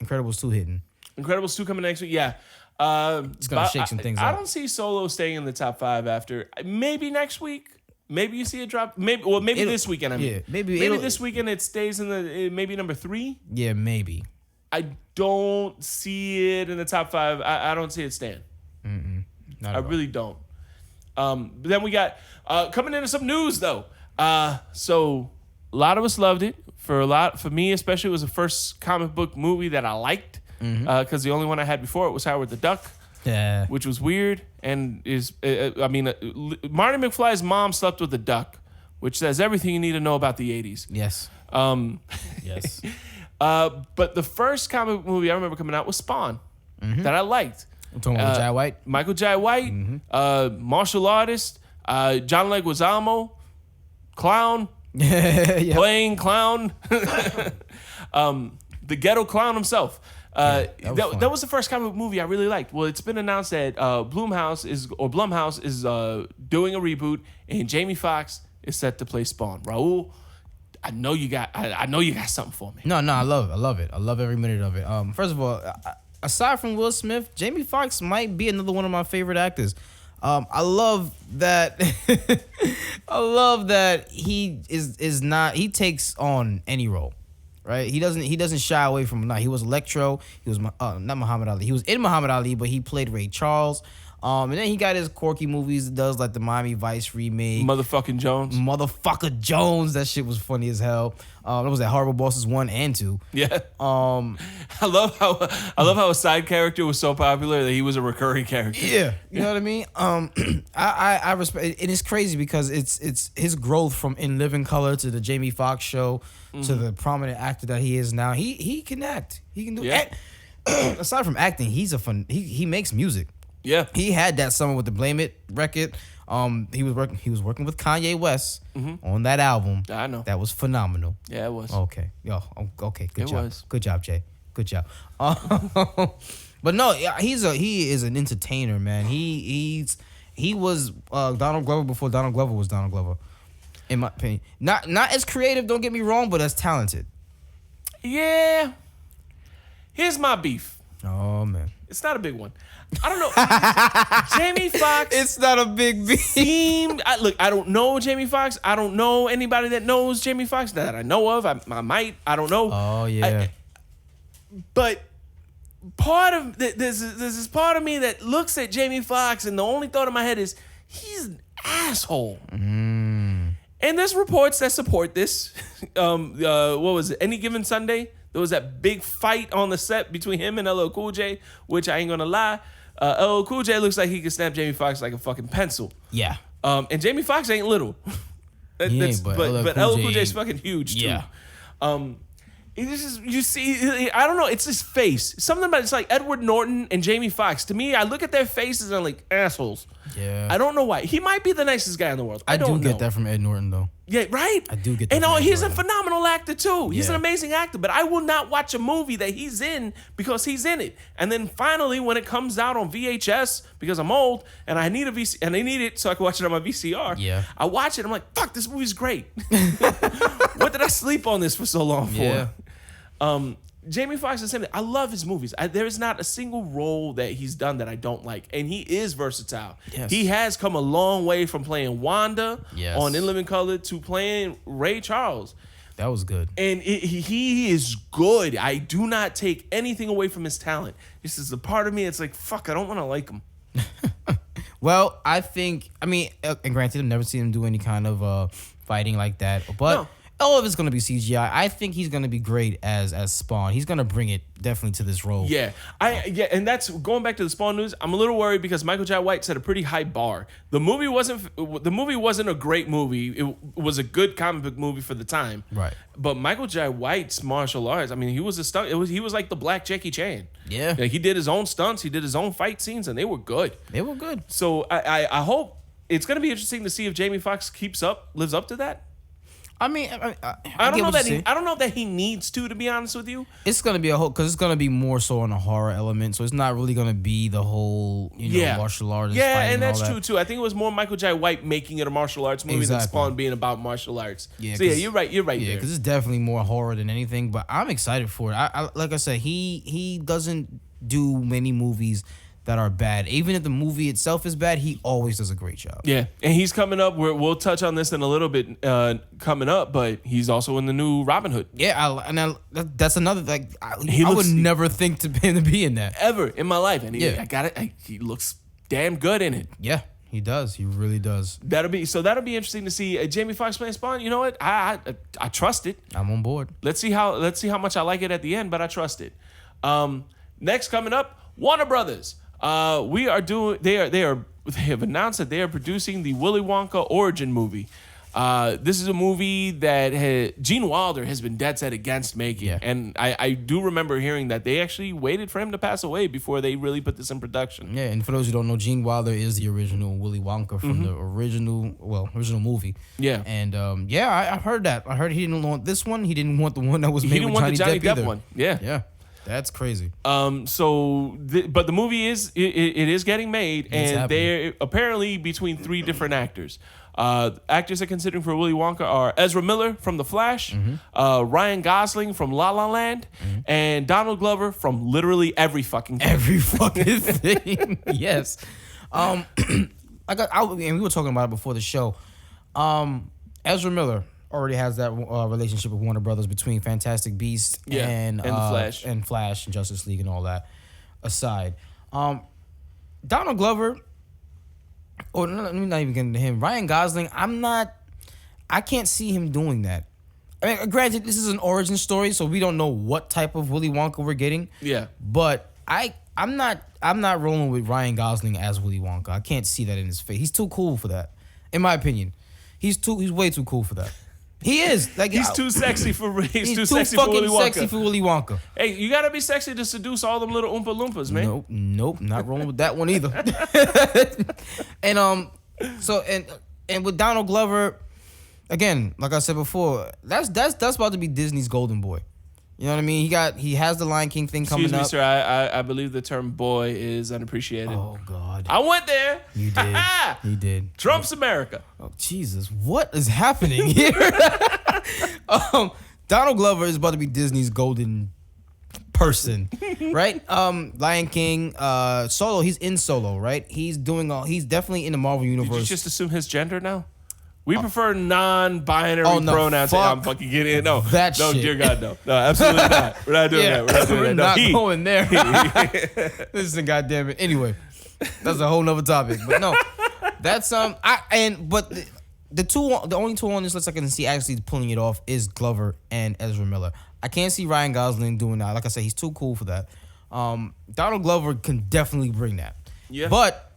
Incredibles 2 hitting. Incredibles 2 coming next week. Yeah. It's gonna shake some things I up. don't see Solo staying in the top 5 after. Maybe next week. Maybe you see it drop. Maybe this weekend. I mean, yeah, maybe this weekend it stays in the maybe number 3. Yeah, maybe. I don't see it in the top 5. I don't see it staying. Not I at all. really don't. But then we got coming into some news though. So a lot of us loved it. For me especially, it was the first comic book movie that I liked. Because the only one I had before it was Howard the Duck. Yeah. Which was weird and Marty McFly's mom slept with a duck, which says everything you need to know about the 80s. Yes. Yes. But the first comic book movie I remember coming out was Spawn that I liked. I'm talking about Jai White. Michael Jai White, martial artist, John Leguizamo, clown, Yeah. playing clown, the ghetto clown himself. That was the first comic book movie I really liked. Well, it's been announced that Blumhouse is doing a reboot, and Jamie Foxx is set to play Spawn. Raul, I know you got something for me. No, I love it. I love every minute of it. First of all, aside from Will Smith, Jamie Foxx might be another one of my favorite actors. I love that. I love that he is not. He takes on any role. Right, he doesn't shy away from it. He was Electro. He was not Muhammad Ali. He was in Muhammad Ali, but he played Ray Charles. And then he got his quirky movies. Does like the Miami Vice remake. Motherfucker Jones. That shit was funny as hell. That was at Horrible Bosses 1 and 2. Yeah. I love how a side character was so popular that he was a recurring character. Yeah, you know what I mean. I respect, and it's crazy because it's his growth from In Living Color to the Jamie Foxx show to the prominent actor that he is now. He can act. He can do. Yeah. Aside from acting, he makes music. Yeah. He had that summer with the Blame It record. He was working with Kanye West on that album. I know. That was phenomenal. Yeah, it was. Okay. Okay. Good It job. was. Good job, Jay. Good job. But no, he is an entertainer, man. He was Donald Glover before Donald Glover was Donald Glover. In my opinion. Not as creative, don't get me wrong, but as talented. Yeah. Here's my beef. Oh man. It's not a big one. I don't know. Jamie Foxx. It's not a big beef. I don't know Jamie Foxx. I don't know anybody that knows Jamie Foxx that I know of. I might. I don't know. Oh yeah. But part of there's this part of me that looks at Jamie Foxx, and the only thought in my head is he's an asshole. And there's reports that support this. What was it? Any Given Sunday, there was that big fight on the set between him and LL Cool J, which I ain't gonna lie. LL Cool J looks like he could snap Jamie Foxx like a fucking pencil. Yeah. And Jamie Foxx ain't little. But LL Cool J's fucking huge too. Yeah. It's just, you see, I don't know. It's his face. Something about it's like Edward Norton and Jamie Foxx. To me, I look at their faces and I'm like, assholes. Yeah. I don't know why. He might be the nicest guy in the world. I do don't know. get that from Ed Norton, though. Yeah, right? I do get that And from Ed he's a Norton. phenomenal actor, too. He's Yeah. an amazing actor. But I will not watch a movie that he's in because he's in it. And then finally, when it comes out on VHS, because I'm old and I need a VC and I need it so I can watch it on my VCR. Yeah. I watch it. I'm like, fuck, this movie's great. What did I sleep on this for so long for? Yeah. Jamie Foxx is the same thing. I love his movies. There is not a single role that he's done that I don't like. And he is versatile. Yes. He has come a long way from playing Wanda Yes. on In Living Color to playing Ray Charles. That was good. And he is good. I do not take anything away from his talent. This is a part of me. It's like, fuck, I don't want to like him. Well, I mean, and granted, I've never seen him do any kind of fighting like that, but No. all of it's going to be CGI. I think he's going to be great as Spawn. He's going to bring it definitely to this role. Yeah, and that's going back to the Spawn news. I'm a little worried because Michael Jai White set a pretty high bar. The movie wasn't a great movie. It was a good comic book movie for the time. Right. But Michael Jai White's martial arts, I mean, he was a stunt. He was like the Black Jackie Chan. Yeah. Like, he did his own stunts. He did his own fight scenes, and they were good. They were good. So I hope it's going to be interesting to see if Jamie Foxx lives up to that. I mean, I don't know that I don't know that he needs to be honest with you. It's gonna be because it's gonna be more so on a horror element, so it's not really gonna be the whole martial arts. Yeah, fighting and that's all true that. too. I think it was more Michael Jai White making it a martial arts movie than Exactly. Spawn being about martial arts. Yeah, so yeah, 'cause- you're right. You're right Yeah, there. because it's definitely more horror than anything. But I'm excited for it. I like I said, he doesn't do many movies that are bad. Even if the movie itself is bad, he always does a great job. Yeah, and he's coming up. We'll touch on this in a little bit coming up, but he's also in the new Robin Hood. Yeah, that's another I looks- would never think to him to be in that. Ever in my life, and Yeah. I got it. He looks damn good in it. Yeah, he does. He really does. That'll be interesting to see Jamie Foxx playing Spawn. You know what? I trust it. I'm on board. Let's see how much I like it at the end, but I trust it. Next coming up, Warner Brothers. They have announced that they are producing the Willy Wonka origin movie. This is a movie that Gene Wilder has been dead set against making. Yeah. And I do remember hearing that they actually waited for him to pass away before they really put this in production. Yeah, and for those who don't know, Gene Wilder is the original Willy Wonka from the original movie. Yeah. And I heard that. I heard he didn't want this one. He didn't want the one that was made He didn't with want the Johnny Depp either. one. Yeah. Yeah, that's crazy. But the movie is getting made, and happening. they're apparently between 3 different actors. Actors they're considering for Willy Wonka are Ezra Miller from The Flash, Ryan Gosling from La La Land, and Donald Glover from literally every fucking thing. Every fucking thing. Yes. And we were talking about it before the show. Ezra Miller already has that relationship with Warner Brothers between Fantastic Beasts and The Flash. and Flash and Justice League and all that aside. Donald Glover, or let me not even get into him. Ryan Gosling, I can't see him doing that. I mean, granted, this is an origin story, so we don't know what type of Willy Wonka we're getting. Yeah. But I'm not rolling with Ryan Gosling as Willy Wonka. I can't see that in his face. He's too cool for that, in my opinion. He's way too cool for that. He is He's too sexy for he's too too sexy for fucking Willy Wonka. sexy for Willy Wonka. Hey, you gotta be sexy to seduce all them little Oompa Loompas, man. Nope, not rolling with that one either. And with Donald Glover, again, like I said before, that's about to be Disney's golden boy. You know what I mean? He has the Lion King thing coming Excuse me, up. sir. I believe the term "boy" is unappreciated. Oh God, I went there. you did. You did. Trump's America. Oh, Jesus, what is happening here? Donald Glover is about to be Disney's golden person, right? Lion King, Solo. He's in Solo, right? He's definitely in the Marvel Did universe. you just assume his gender now? We prefer non-binary Oh, no, pronouns. fuck I'm fucking getting it. No, that no, shit. dear God, no, absolutely not. We're not doing that. We're not doing we're that. No, not he. going there. Listen, goddamn it. Anyway, that's a whole nother topic. But no, that's the only two on this list I can see actually pulling it off is Glover and Ezra Miller. I can't see Ryan Gosling doing that. Like I said, he's too cool for that. Donald Glover can definitely bring that. Yeah. But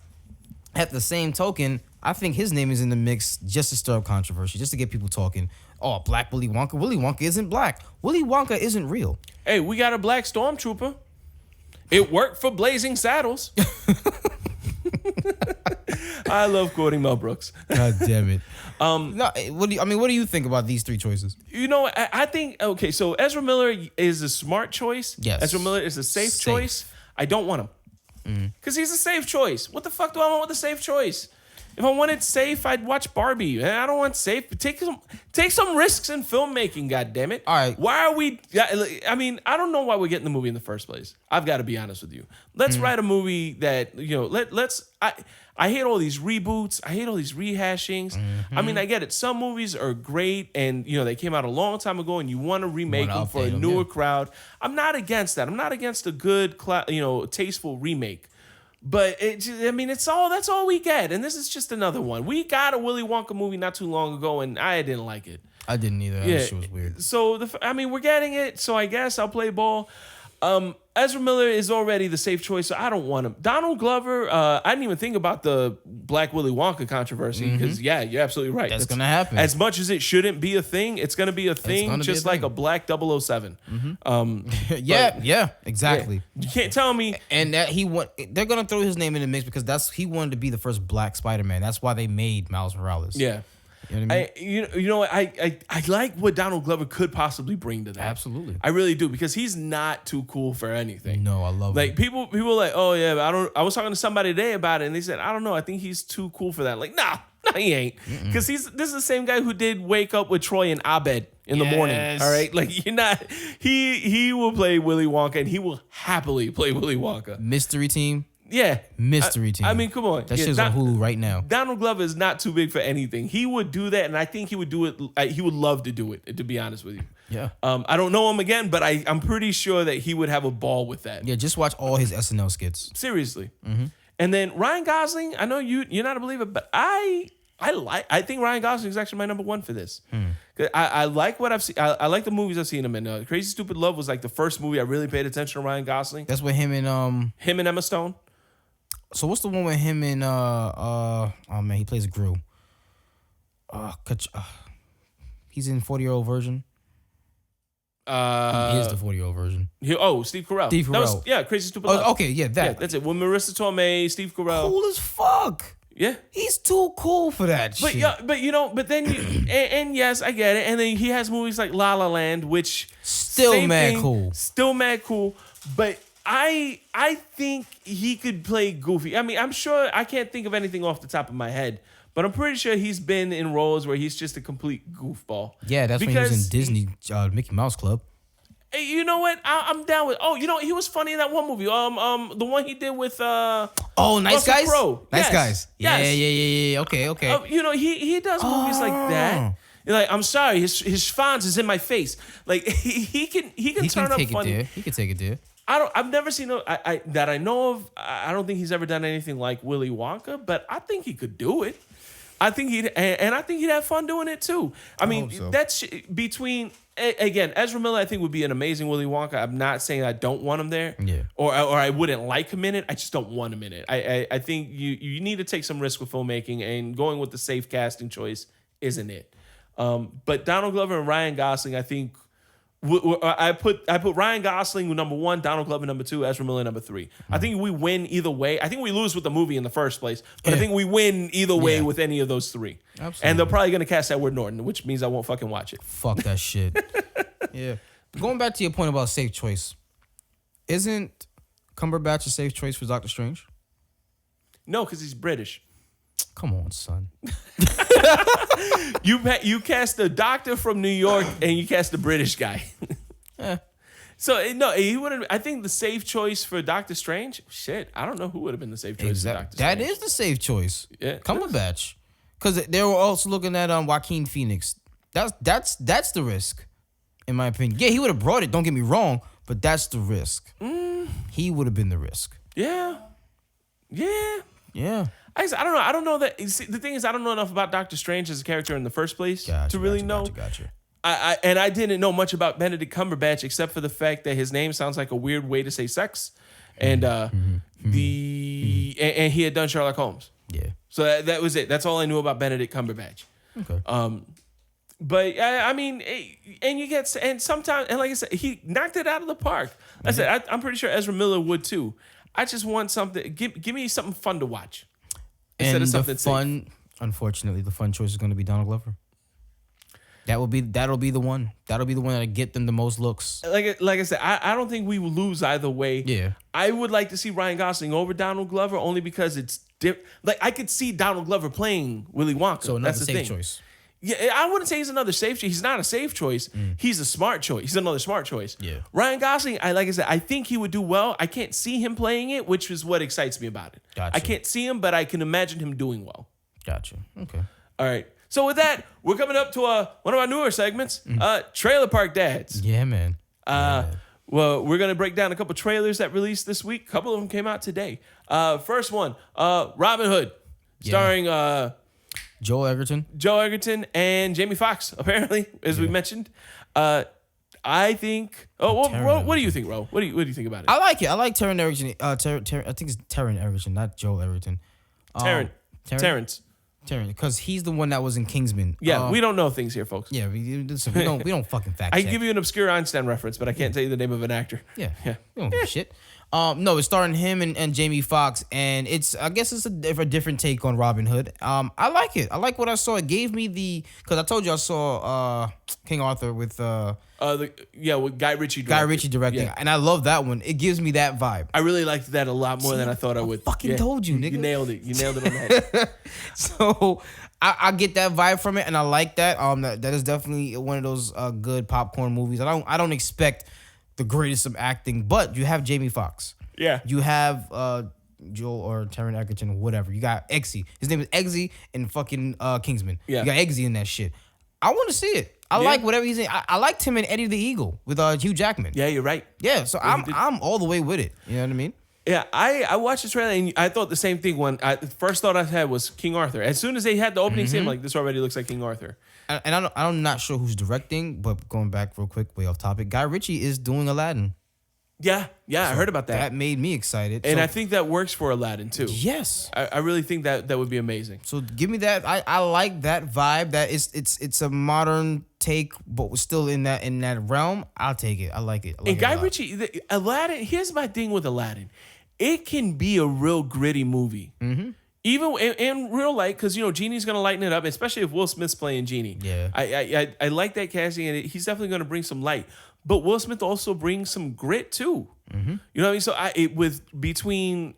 at the same token, I think his name is in the mix just to stir up controversy, just to get people talking. Oh, black Willy Wonka. Willy Wonka isn't black. Willy Wonka isn't real. Hey, we got a black stormtrooper. It worked for Blazing Saddles. I love quoting Mel Brooks. God damn it. No, what do you think about these three choices? You know, I think, okay, so Ezra Miller is a smart choice. Yes. Ezra Miller is a safe choice. I don't want him. Because he's a safe choice. What the fuck do I want with a safe choice? If I wanted safe, I'd watch Barbie. And I don't want safe. Take some risks in filmmaking, goddammit. All right. Why are we... I mean, I don't know why we're getting the movie in the first place. I've got to be honest with you. Let's write a movie that, you know, let's... I hate all these reboots. I hate all these rehashings. I mean, I get it. Some movies are great and, you know, they came out a long time ago and you want to remake them for a newer crowd. I'm not against that. I'm not against a good, tasteful remake. But that's all we get. And this is just another one. We got a Willy Wonka movie not too long ago and I didn't like it. I didn't either. That shit was weird. So, we're getting it. So I guess I'll play ball. Ezra Miller is already the safe choice, so I don't want him. Donald Glover, I didn't even think about the Black Willy Wonka controversy because, you're absolutely right. That's going to happen. As much as it shouldn't be a thing, it's going to be a thing, just like a Black 007. Yeah, exactly. You can't tell me. And that they're going to throw his name in the mix because he wanted to be the first Black Spider-Man. That's why they made Miles Morales. Yeah. You know what I mean? You know what? I like what Donald Glover could possibly bring to that. Absolutely. I really do because he's not too cool for anything. No, I love like it. people are like, oh yeah, but I was talking to somebody today about it and they said, I don't know, I think he's too cool for that. Like, nah, he ain't. Because this is the same guy who did Wake Up with Troy and Abed in the morning. All right. Like you're not he will play Willy Wonka and he will happily play Willy Wonka. Mystery Team. Yeah. Mystery Team. I mean, come on. That shit's on Hulu right now. Donald Glover is not too big for anything. He would do that, and I think he would do it. He would love to do it, to be honest with you. Yeah. I don't know him again, but I'm pretty sure that he would have a ball with that. Yeah, just watch all his SNL skits. Seriously. And then Ryan Gosling, I know you're not a believer, but I think Ryan Gosling is actually my number one for this. I like what I've seen. I like the movies I've seen him in. Crazy Stupid Love was like the first movie I really paid attention to Ryan Gosling. That's with him and Emma Stone. So what's the one with him and oh man, he plays Gru. He's in 40-year-old version. He is the 40-year-old version. Steve Carell. Steve Carell. That was, Crazy Stupid Love. Okay, yeah, that. Yeah, that's it. With Marissa Tomei, Steve Carell. Cool as fuck. Yeah. He's too cool for that shit. But then and yes, I get it. And then he has movies like La La Land, which still mad cool. But I think he could play Goofy. I mean, I'm sure I can't think of anything off the top of my head, but I'm pretty sure he's been in roles where he's just a complete goofball. Yeah, that's when he was in Disney Mickey Mouse Club. You know what? I'm down with. Oh, he was funny in that one movie. The one he did with Nice Russell Guys. Crowe. Nice Guys. Yes. Yeah. Okay. He does movies like that. Like, I'm sorry, his schwanz is in my face. Like he can turn up funny. He can take it there. I've never seen that I know of. I don't think he's ever done anything like Willy Wonka, but I think he could do it. I think he'd have fun doing it too. I mean, hope so. That's between again, Ezra Miller I think would be an amazing Willy Wonka. I'm not saying I don't want him there. Yeah. Or I wouldn't like him in it. I just don't want him in it. I think you need to take some risk with filmmaking, and going with the safe casting choice isn't it. But Donald Glover and Ryan Gosling, I think I put Ryan Gosling number 1, Donald Glover number 2, Ezra Miller number 3. I think we win either way. I think we lose with the movie in the first place, but I think we win either way with any of those 3. Absolutely. And they're probably gonna cast Edward Norton, which means I won't fucking watch it. Fuck that shit. Yeah. Going back to your point about safe choice, isn't Cumberbatch a safe choice for Doctor Strange? No, because he's British. Come on, son. You cast a doctor from New York and you cast a British guy. So no, he wouldn't. I think the safe choice for Doctor Strange. Shit, I don't know who would have been the safe choice for Doctor Strange. That is the safe choice. Yeah, Cumberbatch, because they were also looking at Joaquin Phoenix. That's the risk, in my opinion. Yeah, he would have brought it. Don't get me wrong, but that's the risk. He would have been the risk. Yeah. I don't know. I don't know that. See, the thing is, I don't know enough about Doctor Strange as a character in the first place to really know. Gotcha. I didn't know much about Benedict Cumberbatch except for the fact that his name sounds like a weird way to say sex, and and he had done Sherlock Holmes. Yeah. So that was it. That's all I knew about Benedict Cumberbatch. Okay. But I mean, and you get and sometimes and like I said, he knocked it out of the park. I said I'm pretty sure Ezra Miller would too. I just want something. Give me something fun to watch instead And of something the fun, unfortunately, the fun choice is going to be Donald Glover. That'll be the one. That'll be the one that'll get them the most looks. Like I said, I don't think we will lose either way. Yeah. I would like to see Ryan Gosling over Donald Glover only because it's like I could see Donald Glover playing Willy Wonka. So another That's the safe thing. choice. Yeah, I wouldn't say he's another safe choice. He's not a safe choice. He's a smart choice. He's another smart choice. Yeah. Ryan Gosling, like I said, I think he would do well. I can't see him playing it, which is what excites me about it. Gotcha. I can't see him, but I can imagine him doing well. Gotcha. Okay. All right. So with that, we're coming up to one of our newer segments, Trailer Park Dads. Yeah, man. Well, we're gonna break down a couple trailers that released this week. A couple of them came out today. First one, Robin Hood, starring Joel Egerton. Joe Egerton and Jamie Foxx. Apparently, as we mentioned, I think. Oh, what do you think, Ro? What do you think about it? I like it. I like Taron Egerton. I think it's Taron Egerton, not Joel Egerton. Terrence. Taron, because he's the one that was in Kingsman. Yeah, we don't know things here, folks. Yeah, we don't fucking fact I check. can give you an obscure Einstein reference, but I can't tell you the name of an actor. Yeah. Yeah. We don't give a shit. No, it's starring him and Jamie Foxx, and I guess it's a different take on Robin Hood. I like it. I like what I saw. It gave me because I told you I saw King Arthur with with Guy Ritchie. directing, Yeah. and I love that one. It gives me that vibe. I really liked that a lot more than I thought I would. Fucking told you, nigga. You nailed it. You nailed it on the head. So I get that vibe from it, and I like that. That is definitely one of those good popcorn movies. I don't expect the greatest of acting, but you have Jamie Foxx. Yeah. You have Joel or Taron Egerton, whatever. You got Eggsy. His name is Eggsy in fucking Kingsman. Yeah. You got Eggsy in that shit. I want to see it. I like whatever he's in. I liked him in Eddie the Eagle with Hugh Jackman. Yeah, you're right. Yeah, so I'm all the way with it. You know what I mean? Yeah, I watched the trailer and I thought the same thing when the first thought I had was King Arthur. As soon as they had the opening scene, I'm like, this already looks like King Arthur. And I'm not sure who's directing, but going back real quick, way off topic, Guy Ritchie is doing Aladdin. Yeah, I heard about that. That made me excited. And I think that works for Aladdin too. Yes. I really think that would be amazing. So give me that. I like that vibe. That it's a modern take, but we're still in that realm. I'll take it. I like it. And Guy Ritchie, Aladdin. Here's my thing with Aladdin. It can be a real gritty movie. Mm-hmm. Even in real light, because Genie's gonna lighten it up, especially if Will Smith's playing Genie. Yeah, I like that casting, and he's definitely gonna bring some light. But Will Smith also brings some grit too. Mm-hmm. You know what I mean? So between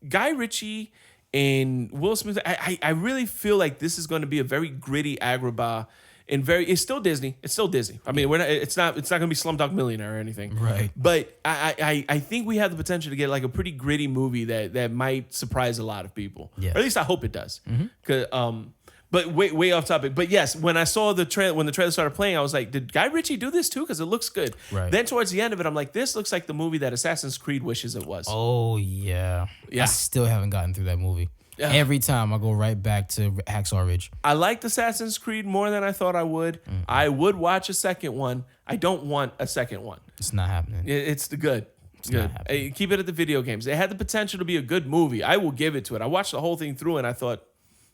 Guy Ritchie and Will Smith, I really feel like this is going to be a very gritty Agrabah. And it's still Disney. It's still Disney. I mean, it's not going to be Slumdog Millionaire or anything. Right. But I think we have the potential to get like a pretty gritty movie that might surprise a lot of people. Yeah. Or at least I hope it does. Mm-hmm. But way off topic. But yes, when I saw the trailer, when the trailer started playing, I was like, did Guy Ritchie do this too? Because it looks good. Right. Then towards the end of it, I'm like, this looks like the movie that Assassin's Creed wishes it was. Oh yeah. Yeah. I still haven't gotten through that movie. Yeah. Every time I go right back to Hacksaw Ridge. I liked Assassin's Creed more than I thought I would. Mm-hmm. I would watch a second one. I don't want a second one. It's not happening. It's the good. It's good. Keep it at the video games. It had the potential to be a good movie. I will give it to it. I watched the whole thing through and I thought,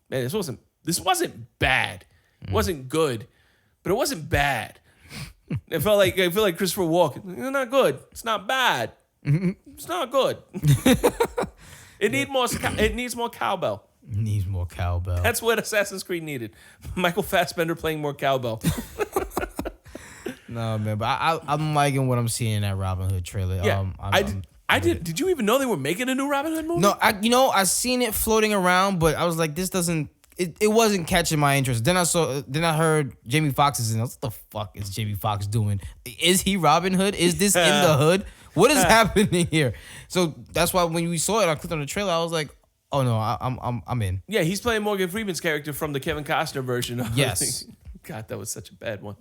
man, this wasn't bad. It wasn't good, but it wasn't bad. I feel like Christopher Walken. It's not good. It's not bad. It's not good. It needs more cowbell. It needs more cowbell. That's what Assassin's Creed needed. Michael Fassbender playing more cowbell. No, man, but I'm liking what I'm seeing in that Robin Hood trailer. Yeah, Did you even know they were making a new Robin Hood movie? No, I seen it floating around, but I was like, this doesn't. It wasn't catching my interest. Then I heard Jamie Foxx is in. What the fuck is Jamie Foxx doing? Is he Robin Hood? Is this in the hood? What is happening here? So that's why when we saw it, I clicked on the trailer. I was like, oh no, I'm in. Yeah, he's playing Morgan Freeman's character from the Kevin Costner version. Yes. God, that was such a bad one.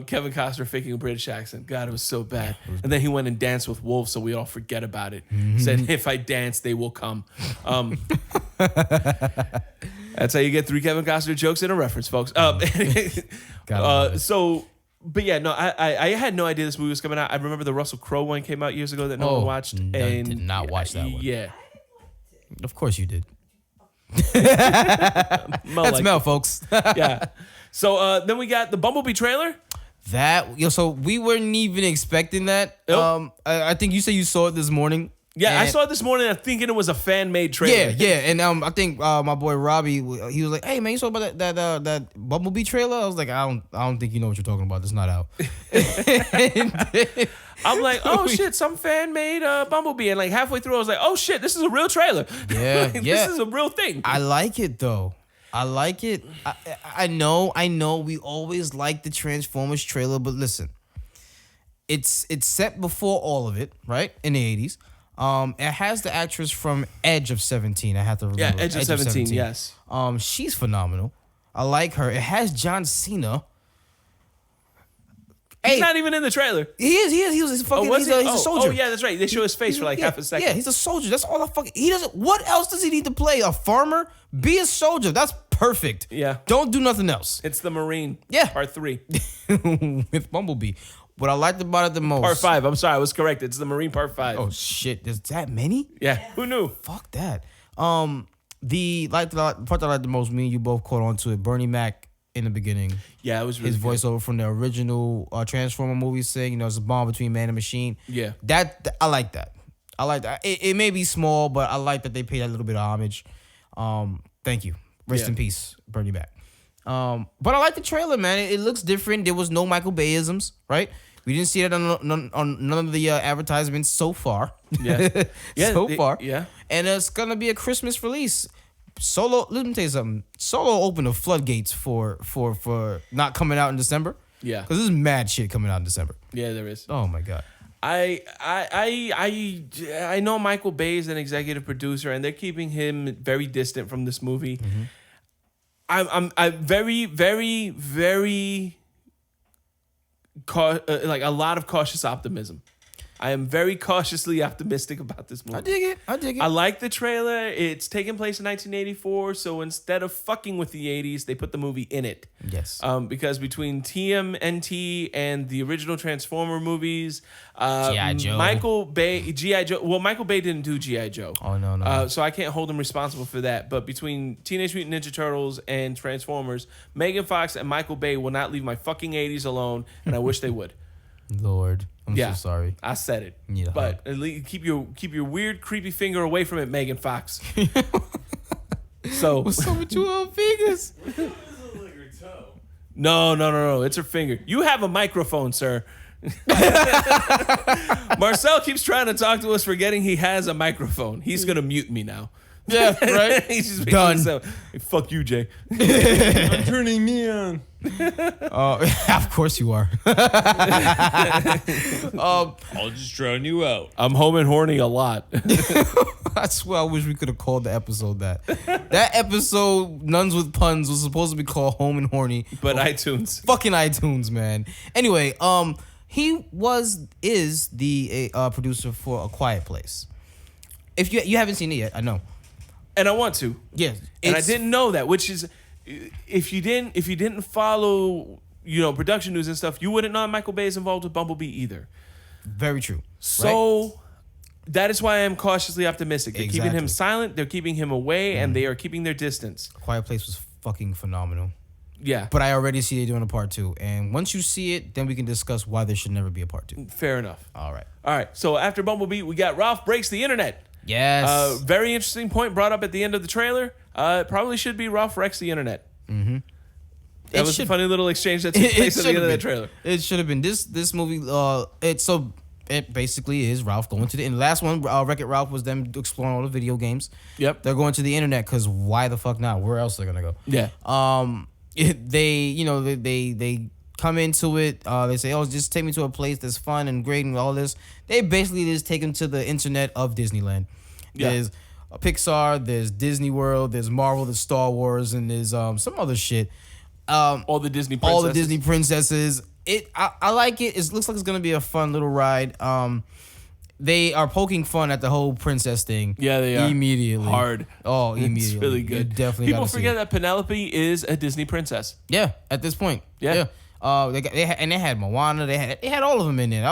Kevin Costner faking a British accent. God, it was so bad. And then he went and danced with wolves, so we all forget about it. Mm-hmm. Said, if I dance, they will come. That's how you get 3 Kevin Costner jokes in a reference, folks. But yeah, no, I had no idea this movie was coming out. I remember the Russell Crowe one came out years ago that no one watched. I did not watch that one. Yeah. Of course you did. That's Mel, folks. Yeah. So then we got the Bumblebee trailer. So we weren't even expecting that. Nope. I think you said you saw it this morning. Yeah, I saw it this morning. I'm thinking it was a fan-made trailer. Yeah, and I think my boy Robbie, he was like, "Hey man, you saw about that Bumblebee trailer?" I was like, "I don't think you know what you're talking about. It's not out." I'm like, "Oh shit, some fan-made Bumblebee," and like halfway through, I was like, "Oh shit, this is a real trailer. Yeah, This is a real thing." I like it though. I like it. I know. We always like the Transformers trailer, but listen, it's set before all of it, right? In the 80s. It has the actress from Edge of 17. I have to remember. Yeah, Edge of 17, yes. She's phenomenal. I like her. It has John Cena. He's not even in the trailer. He is. He was fucking. He's a soldier. Oh yeah, that's right. They show his face for like half a second. Yeah, he's a soldier. That's all he doesn't. What else does he need to play? A farmer? Be a soldier. That's perfect. Yeah. Don't do nothing else. It's the Marine. Yeah. Part 3. With Bumblebee. What I liked about it the most. Part 5. I'm sorry, I was correct. It's the Marine Part 5. Oh shit! There's that many? Yeah. Who knew? Fuck that. The part that I liked the most, me and you both caught on to it. Bernie Mac in the beginning. Yeah, it was really his good. voiceover from the original Transformer movie saying, it's a bond between man and machine. Yeah. That I like that. I like that. It may be small, but I like that they paid that little bit of homage. Thank you. Rest in peace, Bernie Mac. But I like the trailer, man. It looks different. There was no Michael Bay-isms, right? We didn't see it on none of the advertisements so far. Yeah. So far. Yeah. And it's gonna be a Christmas release. Solo, let me tell you something. Solo opened the floodgates for not coming out in December. Yeah. Because there's mad shit coming out in December. Yeah, there is. Oh my god. I know Michael Bay is an executive producer, and they're keeping him very distant from this movie. Mm-hmm. I'm very, very, very like a lot of cautious optimism. I am very cautiously optimistic about this movie. I dig it. I like the trailer. It's taking place in 1984, so instead of fucking with the 80s, they put the movie in it. Yes. Because between TMNT and the original Transformer movies, G.I. Joe. Michael Bay, G.I. Joe. Well, Michael Bay didn't do G.I. Joe. Oh, no. So I can't hold him responsible for that. But between Teenage Mutant Ninja Turtles and Transformers, Megan Fox and Michael Bay will not leave my fucking 80s alone, and I wish they would. Lord, I'm so sorry. I said it. Need a but at least keep your weird, creepy finger away from it, Megan Fox. So what's up with your fingers? No. It's her finger. You have a microphone, sir. Marcel keeps trying to talk to us, forgetting he has a microphone. He's gonna mute me now. Yeah, right. He's just done. Hey, fuck you, Jay. I'm turning me on. Of course you are. I'll just drown you out. I'm home and horny a lot. I swear I wish we could have called the episode that. That episode, Nuns with Puns, was supposed to be called Home and Horny. But iTunes. Fucking iTunes, man. Anyway, he is the producer for A Quiet Place. If you haven't seen it yet, I know. And I want to. Yeah. And I didn't know that, which is if you didn't follow, production news and stuff, you wouldn't know Michael Bay is involved with Bumblebee either. Very true. So right? That is why I'm cautiously optimistic. They're keeping him silent, they're keeping him away, and they are keeping their distance. A Quiet Place was fucking phenomenal. Yeah. But I already see they doing a part 2. And once you see it, then we can discuss why there should never be a part 2. Fair enough. All right. So after Bumblebee, we got Ralph Breaks the Internet. Yes. Very interesting point brought up at the end of the trailer. It probably should be Ralph Wrecks the Internet. Mm-hmm. That was a funny little exchange that took place at the end of that trailer. It should have been this movie. It basically is Ralph going to the. And the last one, Wreck-It Ralph, was them exploring all the video games. Yep. They're going to the internet because why the fuck not? Where else are they gonna go? Yeah. They come into it. They say, "Oh, just take me to a place that's fun and great and all this." They basically just take them to the internet of Disneyland. Yeah. There's Pixar, there's Disney World, there's Marvel, there's Star Wars, and there's some other shit. All the Disney princesses. I like it. It looks like it's gonna be a fun little ride. They are poking fun at the whole princess thing. Yeah, they are. Immediately. Hard. Oh, immediately. It's really You good. definitely People gotta see forget it. that Penelope is a Disney princess. Yeah, at this point. Yeah. They had Moana. They had all of them in there.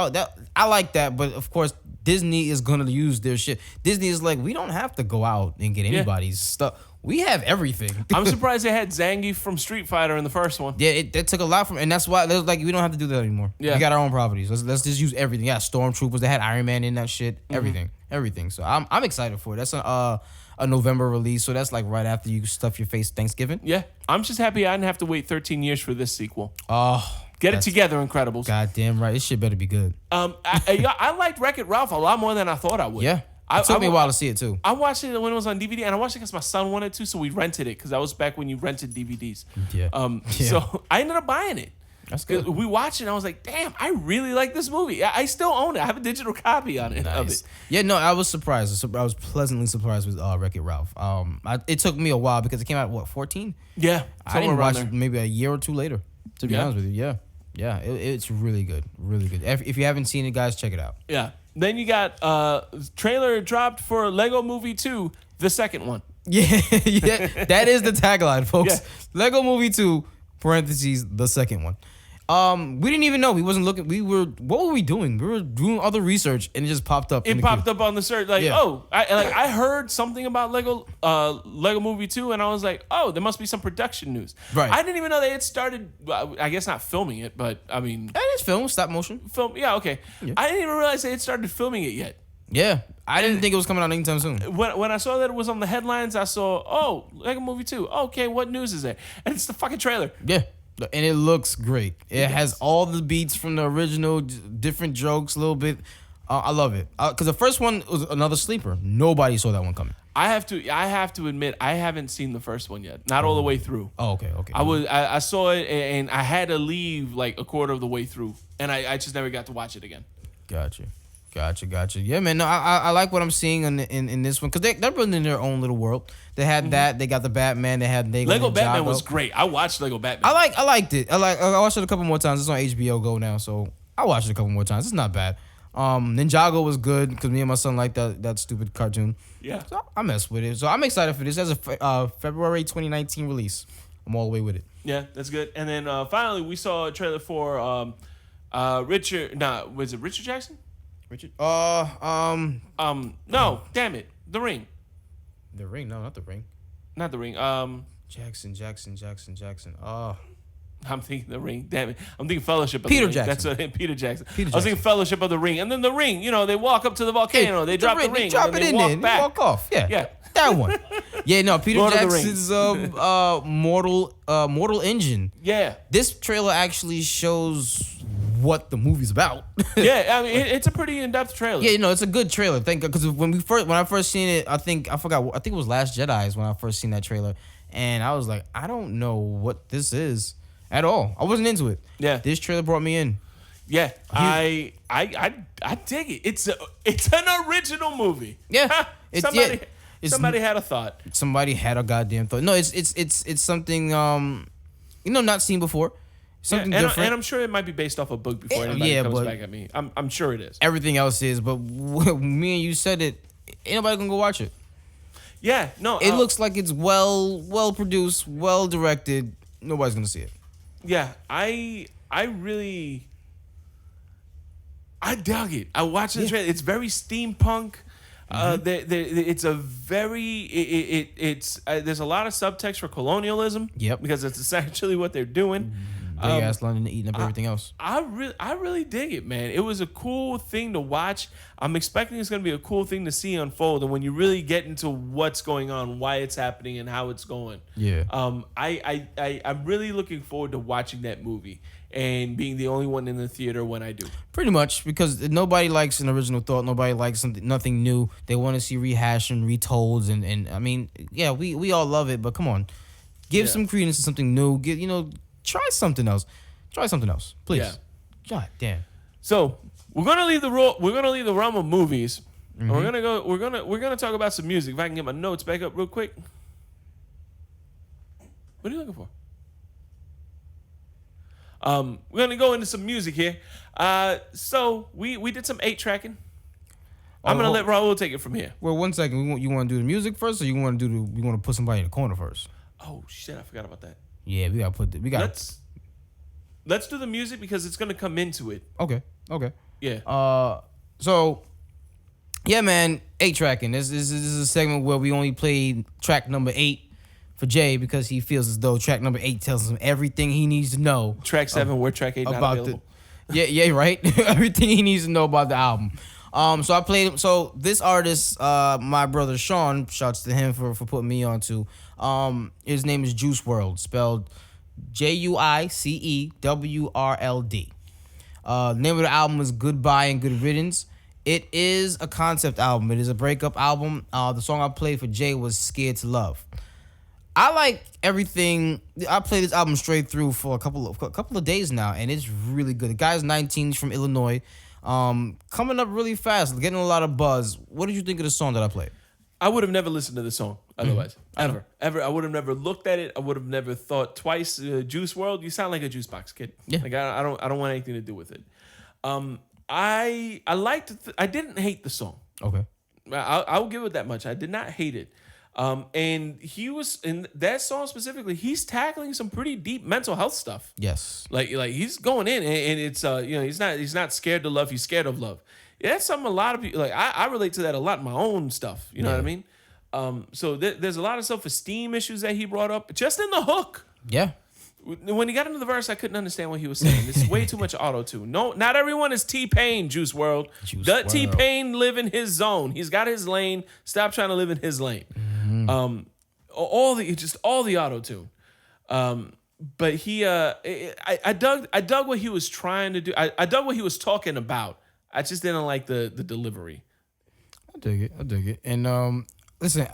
I like that, but of course Disney is gonna use their shit. Disney is like, we don't have to go out and get anybody's stuff. We have everything. I'm surprised they had Zangief from Street Fighter in the first one. Yeah, it took a lot from, and that's why there's like we don't have to do that anymore. Yeah. We got our own properties. Let's just use everything. Yeah, Stormtroopers. They had Iron Man in that shit. Everything. So I'm excited for it. That's a November release. So that's like right after you stuff your face Thanksgiving. Yeah, I'm just happy I didn't have to wait 13 years for this sequel. Oh, Get it together, Incredibles. Goddamn right. This shit better be good. I liked Wreck-It Ralph a lot more than I thought I would. Yeah. It took me a while to see it too. I watched it when it was on DVD, and I watched it because my son wanted to, so we rented it because that was back when you rented DVDs. Yeah. So I ended up buying it. That's good. We watched it, and I was like, damn, I really like this movie. I still own it. I have a digital copy of it. Yeah, no, I was surprised. I was pleasantly surprised with Wreck-It Ralph. It took me a while because it came out, 14? Yeah. I didn't watch it maybe a year or two later, to be honest with you. Yeah. Yeah, it's really good. Really good. If you haven't seen it, guys, check it out. Yeah. Then you got trailer dropped for Lego Movie 2, the second one. Yeah, that is the tagline, folks. Yeah. Lego Movie 2, parentheses, the second one. We didn't even know. We wasn't looking. What were we doing? We were doing other research, and it just popped up. It popped up on the search, I heard something about Lego Movie 2, and I was like, oh, there must be some production news. Right. I didn't even know they had started. I guess not filming it, but I mean, That is film, stop motion. film. Yeah, okay. Yeah. I didn't even realize they had started filming it yet. Yeah, I didn't think it was coming out anytime soon. When I saw that it was on the headlines, I saw, Lego Movie 2. Okay, what news is there? And it's the fucking trailer. Yeah. And it looks great. It has all the beats from the original, different jokes, a little bit. I love it. Because the first one was another sleeper. Nobody saw that one coming. I have to admit, I haven't seen the first one yet. Not all the way through. Oh, okay. I saw it and I had to leave like a quarter of the way through, and I just never got to watch it again. Gotcha. Yeah, man. No, I like what I'm seeing in this one because they're building their own little world. They had that. They got the Batman. They had Lego Batman was great. I watched Lego Batman. I liked it. I watched it a couple more times. It's on HBO Go now, so I watched it a couple more times. It's not bad. Ninjago was good because me and my son liked that stupid cartoon. Yeah. So I messed with it. So I'm excited for this. That's a February 2019 release. I'm all the way with it. Yeah, that's good. And then finally we saw a trailer for Richard. Was it Richard Jackson? Richard? No, damn it. The Ring. The Ring? No, not The Ring. Not The Ring. Jackson. Oh. I'm thinking The Ring. Damn it. I'm thinking Fellowship of Peter the Ring. Jackson. That's Peter Jackson. Peter I was thinking Fellowship of the Ring. And then The Ring, they walk up to the volcano. They drop the ring. They drop and it then in they there. walk back. They walk off. Yeah. Yeah. That one. Yeah, no, Peter Lord of the Jackson's Mortal Engine. Yeah. This trailer actually shows what the movie's about. Yeah, I mean it's a pretty in-depth trailer. Yeah, it's a good trailer. Because when I first seen it, I think it was Last Jedi's when I first seen that trailer, and I was like, I don't know what this is at all. I wasn't into it. Yeah. This trailer brought me in. Yeah, I dig it. It's an original movie. Yeah, somebody had a thought. Somebody had a goddamn thought. No, it's something not seen before. Something different. And I'm sure it might be based off a book before anybody comes back at me. I'm sure it is. Everything else is, but me and you said it. Ain't nobody gonna go watch it. Yeah, no. It looks like it's well produced, well directed. Nobody's gonna see it. Yeah, I dug it. I watched the trailer. It's very steampunk. It's a very there's a lot of subtext for colonialism. Yep. Because it's essentially what they're doing. Big ass London eating up everything else. I really dig it, man. It was a cool thing to watch. I'm expecting it's gonna be a cool thing to see unfold, and when you really get into what's going on, why it's happening, and how it's going. Yeah. I'm really looking forward to watching that movie and being the only one in the theater when I do. Pretty much, because nobody likes an original thought. Nobody likes nothing new. They want to see rehashed and retolds, and I mean, yeah, we all love it, but come on, give some credence to something new. Try something else. Please. Yeah. God damn. So we're gonna leave the realm of movies. And we're gonna talk about some music. If I can get my notes back up real quick. What are you looking for? We're gonna go into some music here. So we did some 8-tracking. I'm gonna let Raul take it from here. Well, 1 second. You want to do the music first, or you want to put somebody in the corner first? Oh shit! I forgot about that. Yeah, we gotta Let's do the music because it's gonna come into it. Okay. Yeah. So, yeah, man, 8-tracking. This is a segment where we only play track number 8 for Jay because he feels as though track number 8 tells him everything he needs to know. Track 7, where track 8 not about available. Yeah, right. Everything he needs to know about the album. So I played. So this artist, my brother Sean, shouts to him for putting me on to. His name is Juice WRLD, spelled JUICEWRLD. The name of the album is Goodbye and Good Riddance. It is a concept album. It is a breakup album. The song I played for Jay was Scared to Love. I like everything. I played this album straight through for a couple of days now, and it's really good. The guy's 19, he's from Illinois. Coming up really fast, getting a lot of buzz. What did you think of the song that I played? I would have never listened to the song otherwise. Ever. I would have never looked at it. I would have never thought twice. Juice WRLD, you sound like a juice box kid. Yeah. Like I don't want anything to do with it. I liked. I didn't hate the song. Okay. I'll give it that much. I did not hate it. And he was in that song specifically. He's tackling some pretty deep mental health stuff. Yes. Like he's going in, and it's he's not scared to love. He's scared of love. Yeah, that's something a lot of people like. I relate to that a lot in my own stuff. You know what I mean? So there's a lot of self-esteem issues that he brought up just in the hook. Yeah. When he got into the verse, I couldn't understand what he was saying. This is way too much auto-tune. No, not everyone is T-Pain, Juice WRLD. Let T-Pain live in his zone. He's got his lane. Stop trying to live in his lane. All the auto-tune. But he I dug what he was trying to do. I dug what he was talking about. I just didn't like the delivery. I dig it. And listen,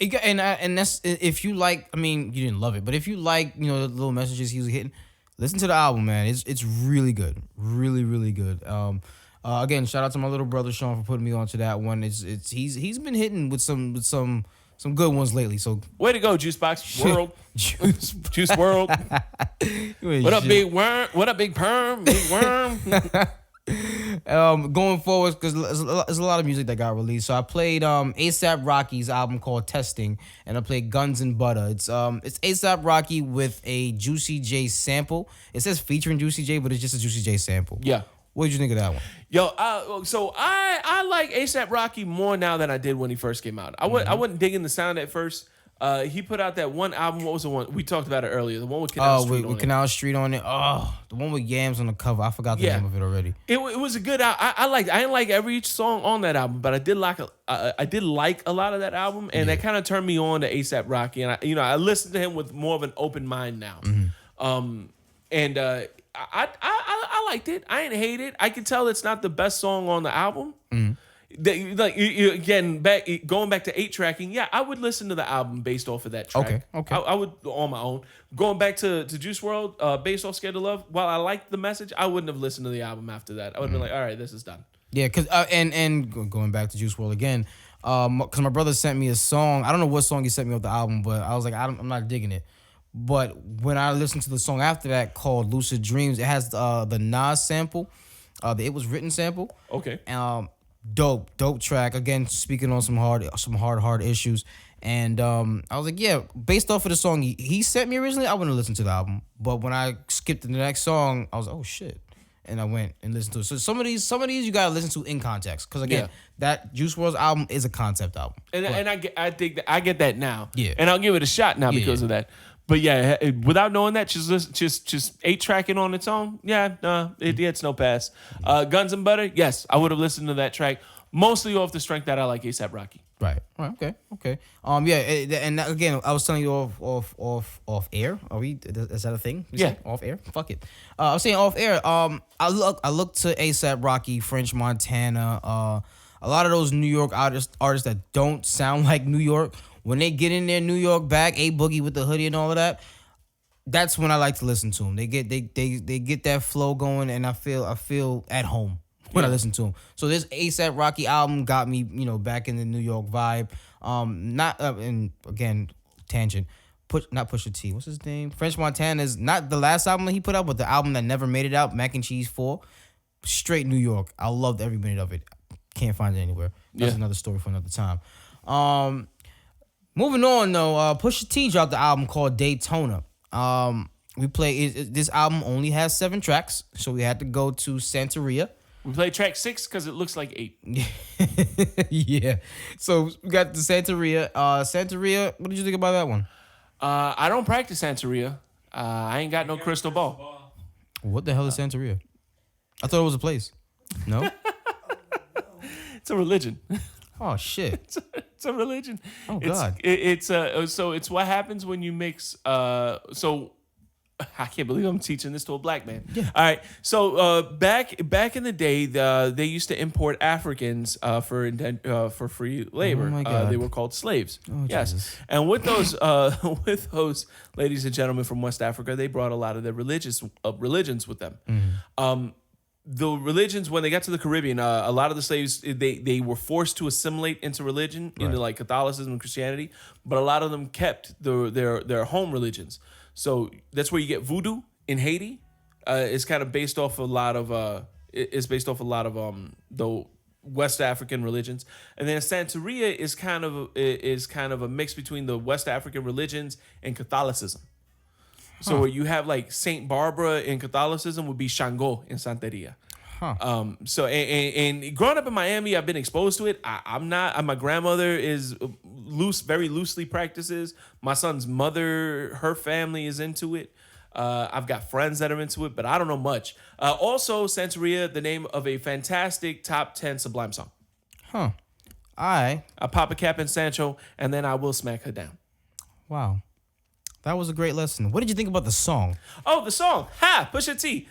and that's if you like. I mean, you didn't love it, but if you like, the little messages he was hitting, listen to the album, man. It's really good, really good. Again, shout out to my little brother Sean for putting me onto that one. He's been hitting with some good ones lately. So way to go, Juice Box World, Juice WRLD. What up, Big Worm? What up, Big Perm? Big Worm. Going forward, because there's a lot of music that got released. So I played ASAP Rocky's album called Testing, and I played Guns and Butter. It's ASAP Rocky with a Juicy J sample. It says featuring Juicy J, but it's just a Juicy J sample. Yeah. What did you think of that one? Yo, so I like ASAP Rocky more now than I did when he first came out. I wasn't digging the sound at first. He put out that one album. What was the one? We talked about it earlier. The one with Canal Street on it. Canal Street on it. Oh, the one with Yams on the cover. I forgot the name of it already. It was a good album. I didn't like every song on that album, but I did like a lot of that album, and that kind of turned me on to ASAP Rocky. And I listened to him with more of an open mind now. And I liked it. I didn't hate it. I could tell it's not the best song on the album. Again, going back to 8-tracking, yeah, I would listen to the album based off of that track. Okay. I would on my own. Going back to Juice WRLD, based off Scared to Love, while I liked the message, I wouldn't have listened to the album after that. I would have been like, all right, this is done. Yeah, because and going back to Juice WRLD again, because my brother sent me a song. I don't know what song he sent me off the album, but I was like, I'm not digging it. But when I listened to the song after that called Lucid Dreams, it has the Nas sample, the It Was Written sample. Okay. Dope track. Again, speaking on some hard issues. And I was like, yeah, based off of the song he sent me originally, I wouldn't have listened to the album. But when I skipped to the next song, I was like, oh shit. And I went and listened to it. So some of these you gotta listen to in context. Because again, that Juice WRLD's album is a concept album. And I think that I get that now. Yeah. And I'll give it a shot now because of that. But yeah, without knowing that, just 8-tracking on its own, it's no pass. Guns and Butter, yes, I would have listened to that track mostly off the strength that I like ASAP Rocky. Right. Okay. And again, I was telling you off air. Is that a thing? Off air. Fuck it. I was saying off air. I look to ASAP Rocky, French Montana, a lot of those New York artists that don't sound like New York. When they get in their New York bag, A Boogie with the hoodie and all of that, that's when I like to listen to them. They get that flow going, and I feel at home when I listen to them. So this ASAP Rocky album got me, back in the New York vibe. And again, tangent. Not Pusha T. What's his name? French Montana's not the last album that he put out, but the album that never made it out, Mac and Cheese 4. Straight New York. I loved every minute of it. Can't find it anywhere. That's another story for another time. Moving on though, Pusha T dropped the album called Daytona. We play this album only has 7 tracks, so we had to go to Santeria. We played track 6 because it looks like 8. Yeah. So we got the Santeria. Santeria, what did you think about that one? I don't practice Santeria. I ain't got no crystal ball. What the hell is Santeria? I thought it was a place. No? It's a religion. Oh, shit. It's a religion. Oh, God. So it's what happens when you mix. So I can't believe I'm teaching this to a black man. Yeah. All right. So back in the day, they used to import Africans for free labor. Oh, my God. They were called slaves. Oh, yes. Jesus. And with those ladies and gentlemen from West Africa, they brought a lot of their religions with them. Mm-hmm. The religions, when they got to the Caribbean, a lot of the slaves they were forced to assimilate into religion, into like Catholicism and Christianity, but a lot of them kept their home religions. So that's where you get voodoo in Haiti. It's kind of based off a lot of the West African religions, and then Santeria is kind of a mix between the West African religions and Catholicism. So where you have like Saint Barbara in Catholicism would be Shango in Santeria. So and growing up in Miami, I've been exposed to it. I'm not. My grandmother is very loosely practices. My son's mother, her family is into it. I've got friends that are into it, but I don't know much. Also, Santeria, the name of a fantastic top 10 Sublime song. Huh. I pop a cap in Sancho, and then I will smack her down. Wow. That was a great lesson. What did you think about the song? Oh, the song. Ha! Pusha T.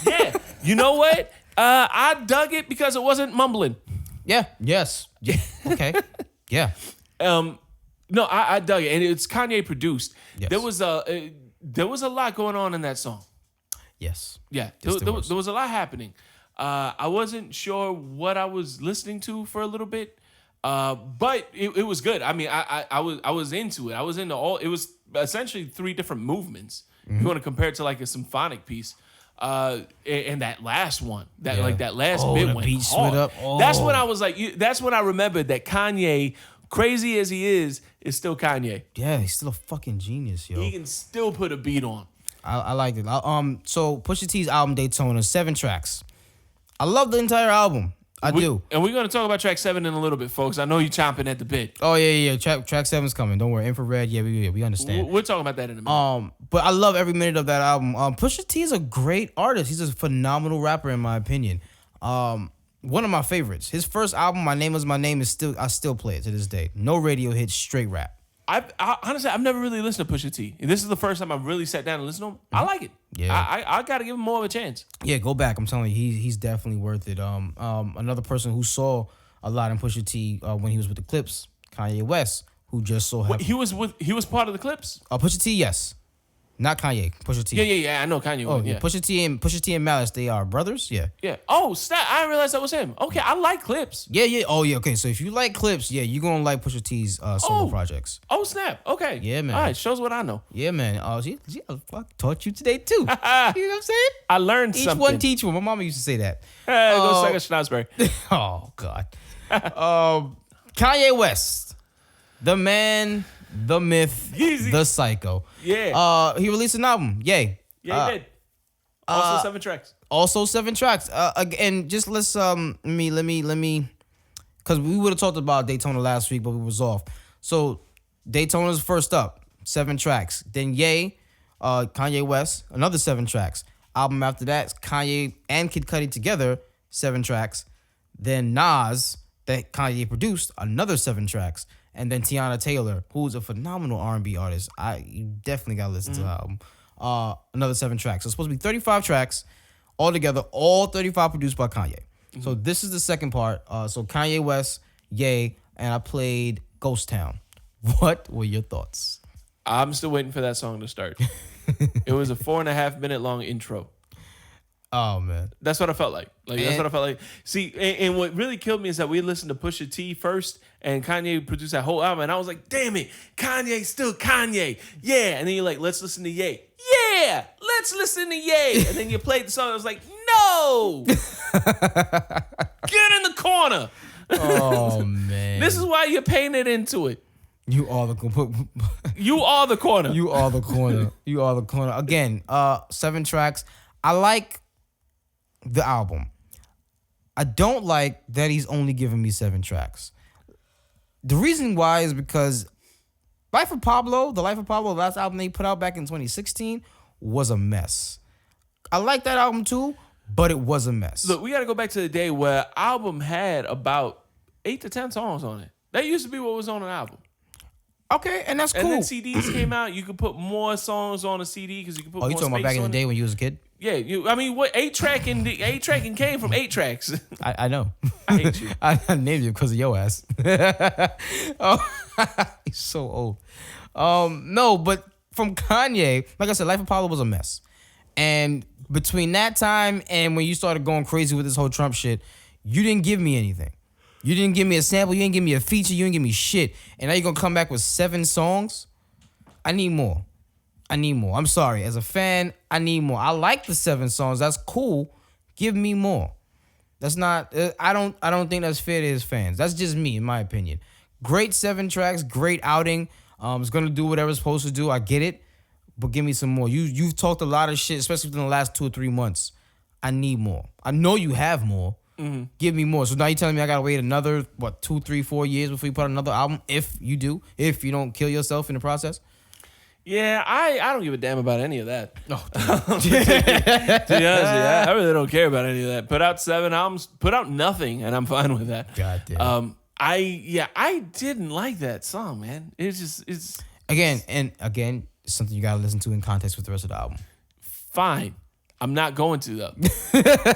Yeah. You know what? I dug it because it wasn't mumbling. Yeah. Yes. Yeah. Okay. Yeah. No, I dug it, and it's Kanye produced. Yes. There was a lot going on in that song. Yes. Yeah, Yes, there was a lot happening. I wasn't sure what I was listening to for a little bit, but it was good. I mean, I was into it. I was into all. It was essentially 3 different movements. If you want to compare it to like a symphonic piece. And that last one, that last bit the went beat hard. split up. That's when I was like, that's when I remembered that Kanye, crazy as he is still Kanye. Yeah, he's still a fucking genius, yo. He can still put a beat on. I liked it. So Pusha T's album Daytona, 7 tracks. I love the entire album. I do. And we're gonna talk about track 7 in a little bit, folks. I know you're chomping at the bit. Oh yeah. Track 7's coming. Don't worry. Infrared. Yeah, we understand. We're talking about that in a minute. But I love every minute of that album. Pusha T is a great artist. He's a phenomenal rapper in my opinion. One of my favorites. His first album, My Name Is My Name, I still play it to this day. No radio hits, straight rap. Honestly, I've never really listened to Pusha T. This is the first time I've really sat down and listened to him. I like it. Yeah. I gotta give him more of a chance. Yeah, go back. I'm telling you, he's definitely worth it. Another person who saw a lot in Pusha T when he was with the Clips, Kanye West, who just so happened. He was part of the Clips? Pusha T, yes. Not Kanye, Pusha T. Yeah. I know Kanye. Oh, yeah. Pusha T and Malice, they are brothers. Yeah. Yeah. Oh, snap! I didn't realize that was him. Okay, I like Clips. Yeah. Oh, yeah. Okay, so if you like Clips, yeah, you're gonna like Pusha T's solo projects. Oh, snap! Okay. Yeah, man. All right, shows what I know. Yeah, man. She taught you today too. You know what I'm saying? I learned Each something. one teach one. My mama used to say that. Go suck a Schnauzberg. Oh God. Kanye West, the man, the myth, Yeezy. the psycho. Yeah. He released an album. Yay. Yeah, he did. Also 7 tracks. Also 7 tracks. Again, just let's let me, because we would have talked about Daytona last week, but we was off. So Daytona's first up, 7 tracks. Then Ye, Kanye West, another 7 tracks. Album after that, Kanye and Kid Cudi together, 7 tracks. Then Nas, that Kanye produced, another 7 tracks. And then Tiana Taylor, who's a phenomenal R&B artist. You definitely gotta listen to the album. Another 7 tracks. So it's supposed to be 35 tracks altogether, all 35 produced by Kanye. So this is the second part. So Kanye West, Ye, and I played Ghost Town. What were your thoughts? I'm still waiting for that song to start. It was a 4.5 minute long intro. Oh man, that's what I felt like. That's what I felt like. See, and what really killed me is that we listened to Pusha T first, and Kanye produced that whole album, and I was like, "Damn it, Kanye's still Kanye." Yeah, and then you're like, "Let's listen to Ye." Yeah, let's listen to Ye. And then you played the song. I was like, "No, get in the corner." Oh man, this is why you're painted into it. You are the You are the corner. You are the corner. You are the corner. Again, 7 tracks. I like the album. I don't like that he's only giving me 7 tracks. The reason why is because Life of Pablo, the last album they put out back in 2016, was a mess. I like that album too, but it was a mess. Look, we got to go back to the day where album had about 8 to 10 songs on it. That used to be what was on an album. Okay, and that's cool. And then CDs came out. You could put more songs on a CD because you could put more you talking about back in the day when you was a kid? Yeah, I mean, what 8-tracking came from 8 tracks. I know. I hate you. I named you because of your ass. Oh, he's so old. No, but from Kanye, like I said, Life of Pablo was a mess. And between that time and when you started going crazy with this whole Trump shit, you didn't give me anything. You didn't give me a sample. You didn't give me a feature. You didn't give me shit. And now you're going to come back with 7 songs? I need more. I'm sorry. As a fan, I need more. I like the 7 songs. That's cool. Give me more. That's not... I don't think that's fair to his fans. That's just me, in my opinion. Great 7 tracks. Great outing. It's going to do whatever it's supposed to do. I get it. But give me some more. You've talked a lot of shit, especially within the last 2 or 3 months. I need more. I know you have more. Mm-hmm. Give me more. So now you're telling me I gotta wait another 2, 3, 4 years before you put out another album? If you don't kill yourself in the process. Yeah, I don't give a damn about any of that. No, to be honest, yeah, I really don't care about any of that. Put out 7 albums, put out nothing, and I'm fine with that. God damn. I didn't like that song, man. It's again, it's something you gotta listen to in context with the rest of the album. Fine. I'm not going to, though.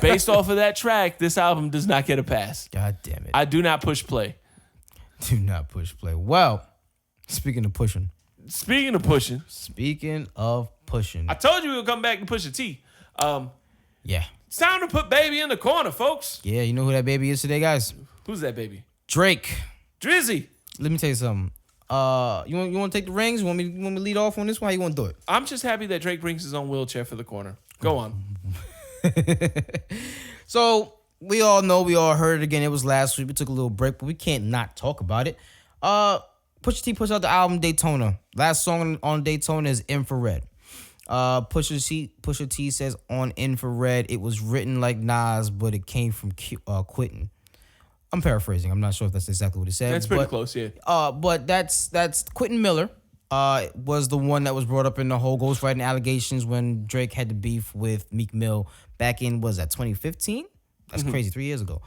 Based off of that track, this album does not get a pass. God damn it. I do not push play. Do not push play. Well, speaking of pushing. I told you we would come back to Pusha T. Yeah. It's time to put baby in the corner, folks. Yeah, you know who that baby is today, guys? Who's that baby? Drake. Drizzy. Let me tell you something. You want to take the rings? You want me to lead off on this one? How you want to do it? I'm just happy that Drake brings his own wheelchair for the corner. Go on. So we all know, we all heard it again. It was last week. We took a little break, but we can't not talk about it. Pusha T puts out the album Daytona. Last song on Daytona is Infrared. Pusha T says on Infrared, it was written like Nas, but it came from Quentin. I'm paraphrasing. I'm not sure if that's exactly what he said. That's pretty close, yeah. But that's Quentin Miller. Was the one that was brought up in the whole ghostwriting allegations when Drake had the beef with Meek Mill back in, was that 2015? That's crazy, 3 years ago.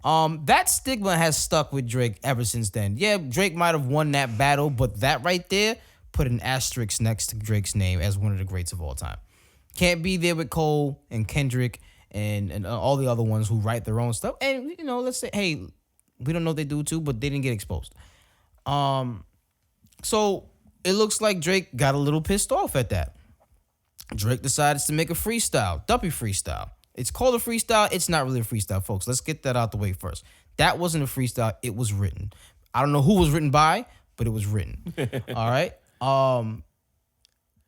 That stigma has stuck with Drake ever since then. Yeah, Drake might have won that battle, but that right there put an asterisk next to Drake's name as one of the greats of all time. Can't be there with Cole and Kendrick and all the other ones who write their own stuff. And, let's say, hey, we don't know if they do too, but they didn't get exposed. So it looks like Drake got a little pissed off at that. Drake decides to make a freestyle, Duppy freestyle. It's called a freestyle. It's not really a freestyle, folks. Let's get that out the way first. That wasn't a freestyle. It was written. I don't know who was written by, but it was written. All right.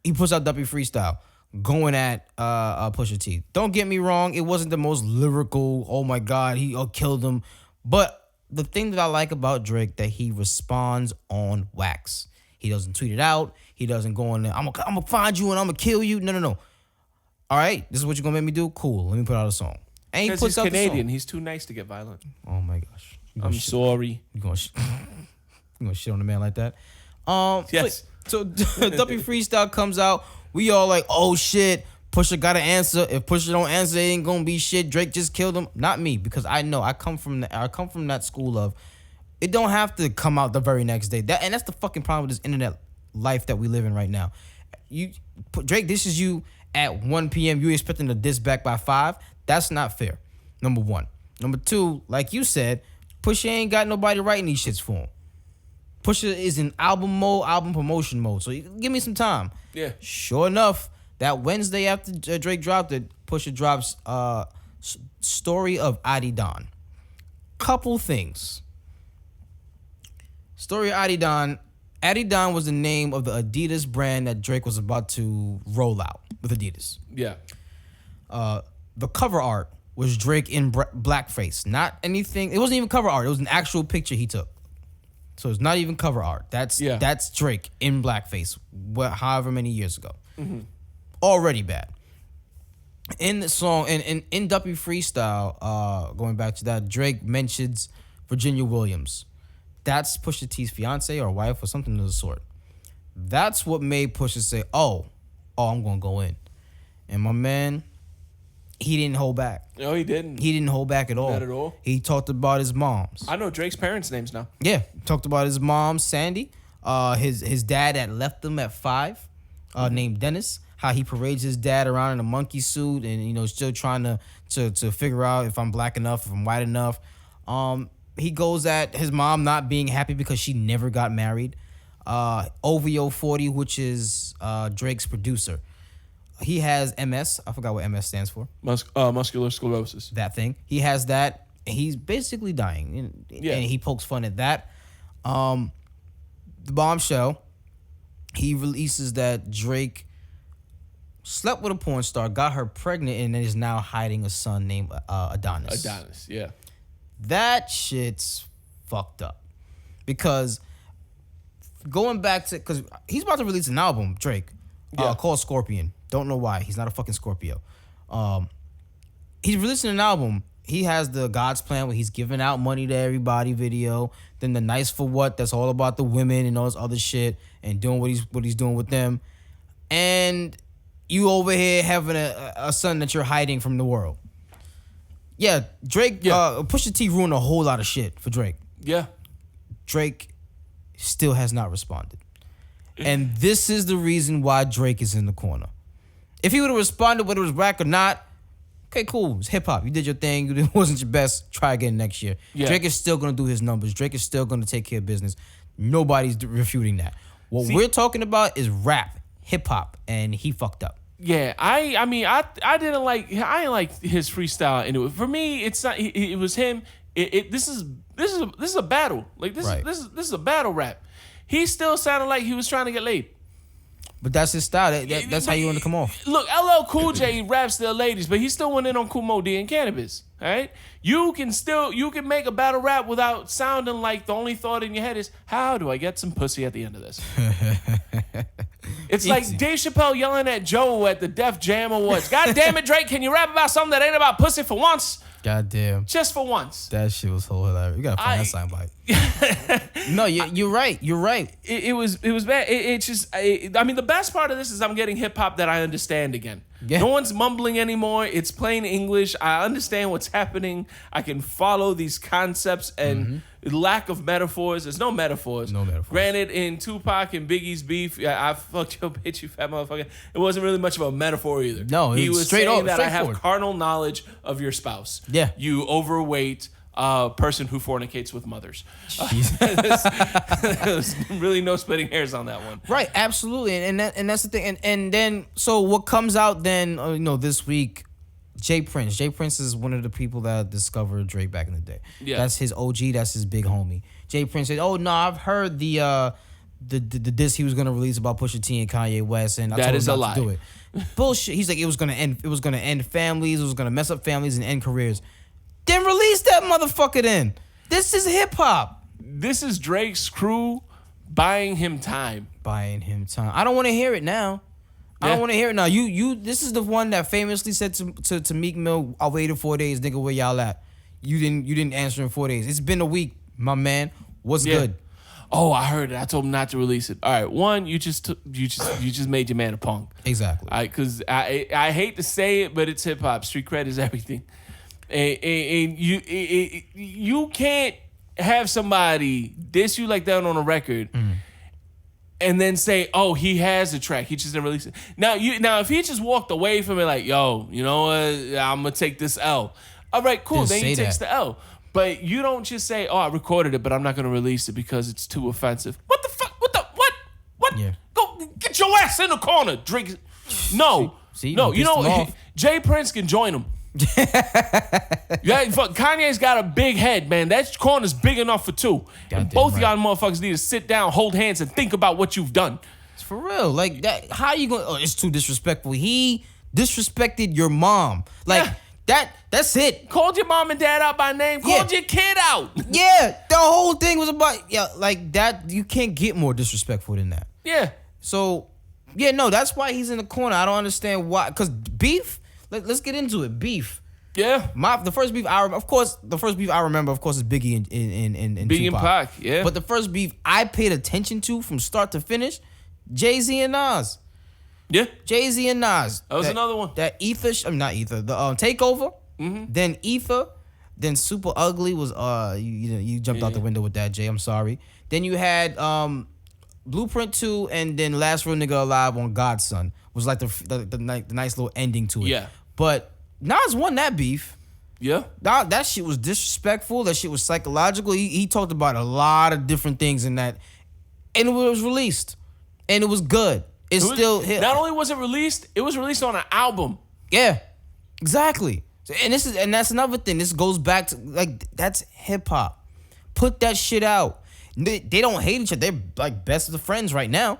He puts out Duppy freestyle, going at Pusha T. Don't get me wrong. It wasn't the most lyrical. Oh my God, he killed him. But the thing that I like about Drake, that he responds on wax. He doesn't tweet it out. He doesn't go on there, I'm gonna find you and I'm gonna kill you. No. All right, this is what you're gonna make me do? Cool, let me put out a song. And he puts he's out Canadian. the song. He's too nice to get violent. Oh my gosh. I'm sorry. You gonna shit on a man like that? Yes. So Duppy freestyle comes out. We all like, oh shit, Pusha gotta answer. If Pusha don't answer, it ain't gonna be shit. Drake just killed him. Not me, because I know I come from that school of it don't have to come out the very next day. And that's the fucking problem with this internet life that we live in right now. Drake, this is you at 1 p.m. You expecting to diss back by 5? That's not fair. Number 1. Number 2, like you said, Pusha ain't got nobody writing these shits for him. Pusha is in album promotion mode. So give me some time. Yeah. Sure enough, that Wednesday after Drake dropped it, Pusha drops Story of Adidon. Couple things. Story of Adidon. Adidon was the name of the Adidas brand that Drake was about to roll out with Adidas. Yeah. The cover art was Drake in blackface. Not anything. It wasn't even cover art. It was an actual picture he took. So it's not even cover art. That's Drake in blackface, however many years ago. Mm-hmm. Already bad. In the song, in Duppy freestyle, going back to that, Drake mentions Virginia Williams. That's Pusha T's fiance or wife or something of the sort. That's what made Pusha say, "Oh, I'm gonna go in." And my man, he didn't hold back. No, he didn't. He didn't hold back at all. Not at all. He talked about his moms. I know Drake's parents' names now. Yeah, talked about his mom, Sandy. His dad that left him at 5, named Dennis. How he parades his dad around in a monkey suit and still trying to figure out if I'm black enough, if I'm white enough. He goes at his mom not being happy because she never got married. OVO 40, which is Drake's producer. He has MS. I forgot what MS stands for. Muscular sclerosis. That thing. He has that. He's basically dying. And he pokes fun at that. The bombshell, he releases that Drake slept with a porn star, got her pregnant, and is now hiding a son named Adonis. Adonis, yeah. That shit's fucked up. Because going back to, because he's about to release an album, Drake, called Scorpion. Don't know why. He's not a fucking Scorpio. He's releasing an album. He has the God's Plan where he's giving out money to everybody video. Then the Nice for What, that's all about the women and all this other shit and doing what he's doing with them. And you over here having a son that you're hiding from the world. Yeah, Drake, Pusha T ruined a whole lot of shit for Drake. Yeah. Drake still has not responded. And this is the reason why Drake is in the corner. If he would have responded whether it was whack or not, okay, cool. It's hip-hop. You did your thing. It wasn't your best. Try again next year. Yeah. Drake is still going to do his numbers. Drake is still going to take care of business. Nobody's refuting that. What we're talking about is rap, hip-hop, and he fucked up. Yeah, I mean, I didn't like his freestyle, and for me, it's not. It was him. This is a battle. Like this is a battle rap. He still sounded like he was trying to get laid. But that's his style. That's how you want to come off. Look, LL Cool J raps the ladies, but he still went in on Kumo D and Cannabis. All right, you can make a battle rap without sounding like the only thought in your head is how do I get some pussy at the end of this. It's easy. Like Dave Chappelle yelling at Joe at the Def Jam Awards. God damn it, Drake, can you rap about something that ain't about pussy for once? God damn. Just for once. That shit was so hilarious. You gotta find that soundbite. No, you're right. You're right. It was bad. I mean, the best part of this is I'm getting hip hop that I understand again. Yeah. No one's mumbling anymore. It's plain English. I understand what's happening. I can follow these concepts and lack of metaphors. There's no metaphors. No metaphors. Granted, in Tupac and Biggie's beef, I fucked your bitch, you fat motherfucker. It wasn't really much of a metaphor either. No, he was straight saying up, that I have carnal knowledge of your spouse. Yeah. You overweight person who fornicates with mothers. There's really no splitting hairs on that one. Right, absolutely, and that's the thing. And then so what comes out then? This week, Jay Prince. Jay Prince is one of the people that discovered Drake back in the day. Yeah, that's his OG. That's his big homie. Jay Prince said, "Oh no, I've heard the diss he was gonna release about Pusha T and Kanye West, and I told him not to do it. Bullshit. He's like, it was gonna end families. It was gonna mess up families and end careers. Then release that motherfucker then. This is hip hop. This is Drake's crew buying him time. I don't want to hear it now. Yeah. I don't want to hear it now. You. This is the one that famously said to Meek Mill, "I waited 4 days, nigga. Where y'all at? You didn't answer in 4 days. It's been a week, my man. What's good?" Oh, I heard it. I told him not to release it. All right, one, you just made your man a punk. Exactly. Because I hate to say it, but it's hip hop. Street cred is everything. And you can't have somebody diss you like that on a record and then say, oh, he has a track, he just didn't release it. Now if he just walked away from it like, yo, you know what, I'm gonna take this L. All right, cool, then he takes the L. But you don't just say, oh, I recorded it, but I'm not gonna release it because it's too offensive. What the fuck? What? Yeah. Go get your ass in the corner, drink. No. See, no, Jay Prince can join him. Kanye's got a big head, man. That corner's big enough for two. And both of y'all motherfuckers need to sit down, hold hands, and think about what you've done. It's for real. Like that. How you going? Oh, it's too disrespectful. He disrespected your mom. Like that's it. Called your mom and dad out by name. Called your kid out. Yeah, the whole thing was about like that. You can't get more disrespectful than that. Yeah. So no, that's why he's in the corner. I don't understand why. Because beef. Let's get into it. Beef. Yeah. The first beef I remember, of course, is Biggie and Biggie Tupac. and Pac, yeah. But the first beef I paid attention to from start to finish, Jay-Z and Nas. Yeah. Jay-Z and Nas. That was another one. That Ether, not Ether, the Takeover, then Ether, then Super Ugly was, you jumped out the window with that, Jay, I'm sorry. Then you had Blueprint 2 and then Last Real Nigga Alive on Godson was like the nice little ending to it. Yeah. But Nas won that beef. Yeah. That shit was disrespectful. That shit was psychological. He talked about a lot of different things in that. And it was released. And it was good. It still hit. Not only was it released on an album. Yeah. Exactly. And that's another thing. This goes back to like that's hip hop. Put that shit out. They don't hate each other. They're like best of friends right now.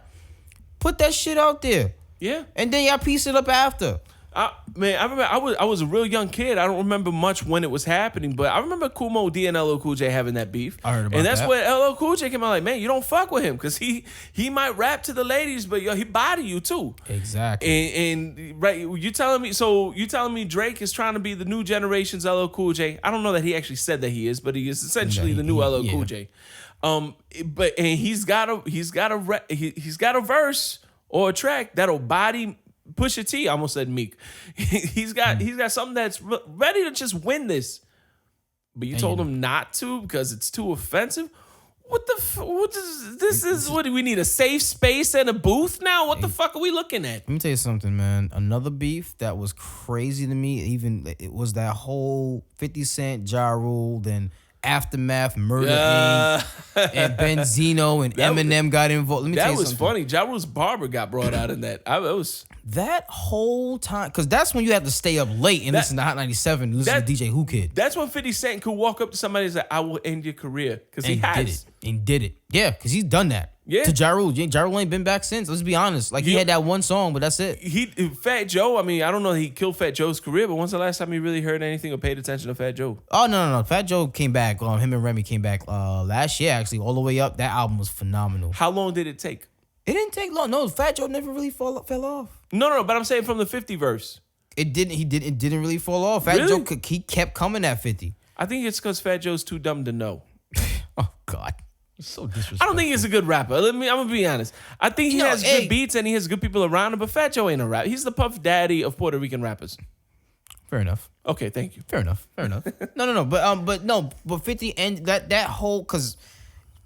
Put that shit out there. Yeah. And then y'all piece it up after. I remember I was a real young kid. I don't remember much when it was happening, but I remember Kool Moe D and LL Cool J having that beef. I heard about that. And that's where LL Cool J came out like, man, you don't fuck with him because he might rap to the ladies, but he body you too. Exactly. And right, you telling me Drake is trying to be the new generation's LL Cool J? I don't know that he actually said that he is, but he is essentially the new LL Cool J. But he's got a verse or a track that'll body Pusha T. I almost said Meek. He's got something that's ready to just win this. But you told him not to because it's too offensive. What do we need, a safe space and a booth now? What the fuck are we looking at? Let me tell you something, man. Another beef that was crazy to me, it was that whole 50 Cent, Ja Rule, then Aftermath, Murder Inc., and Benzino and Eminem got involved. Let me tell you something. That was funny. Ja Rule's barber got brought out in that. That whole time, because that's when you have to stay up late and listen to Hot 97 and listen to DJ Who Kid. That's when 50 Cent could walk up to somebody and say, I will end your career. Because he has. Did it. Yeah, because he's done that. Yeah. To Ja Rule. Ja Rule ain't been back since. Let's be honest. Like, he had that one song, but that's it. Fat Joe, I mean, I don't know that he killed Fat Joe's career, but when's the last time you really heard anything or paid attention to Fat Joe? Oh, no. Fat Joe came back. Him and Remy came back last year, actually, all the way up. That album was phenomenal. How long did it take? It didn't take long. No, Fat Joe never really fell off. No, but I'm saying from the 50 verse. It didn't really fall off. Fat Joe, he kept coming at 50. I think it's because Fat Joe's too dumb to know. Oh, God. So disrespectful. I don't think he's a good rapper. I'm gonna be honest. I think he has good beats and he has good people around him, but Fat Joe ain't a rapper. He's the Puff Daddy of Puerto Rican rappers. Fair enough. Okay, thank you. Fair enough. No. But 50 and that whole, because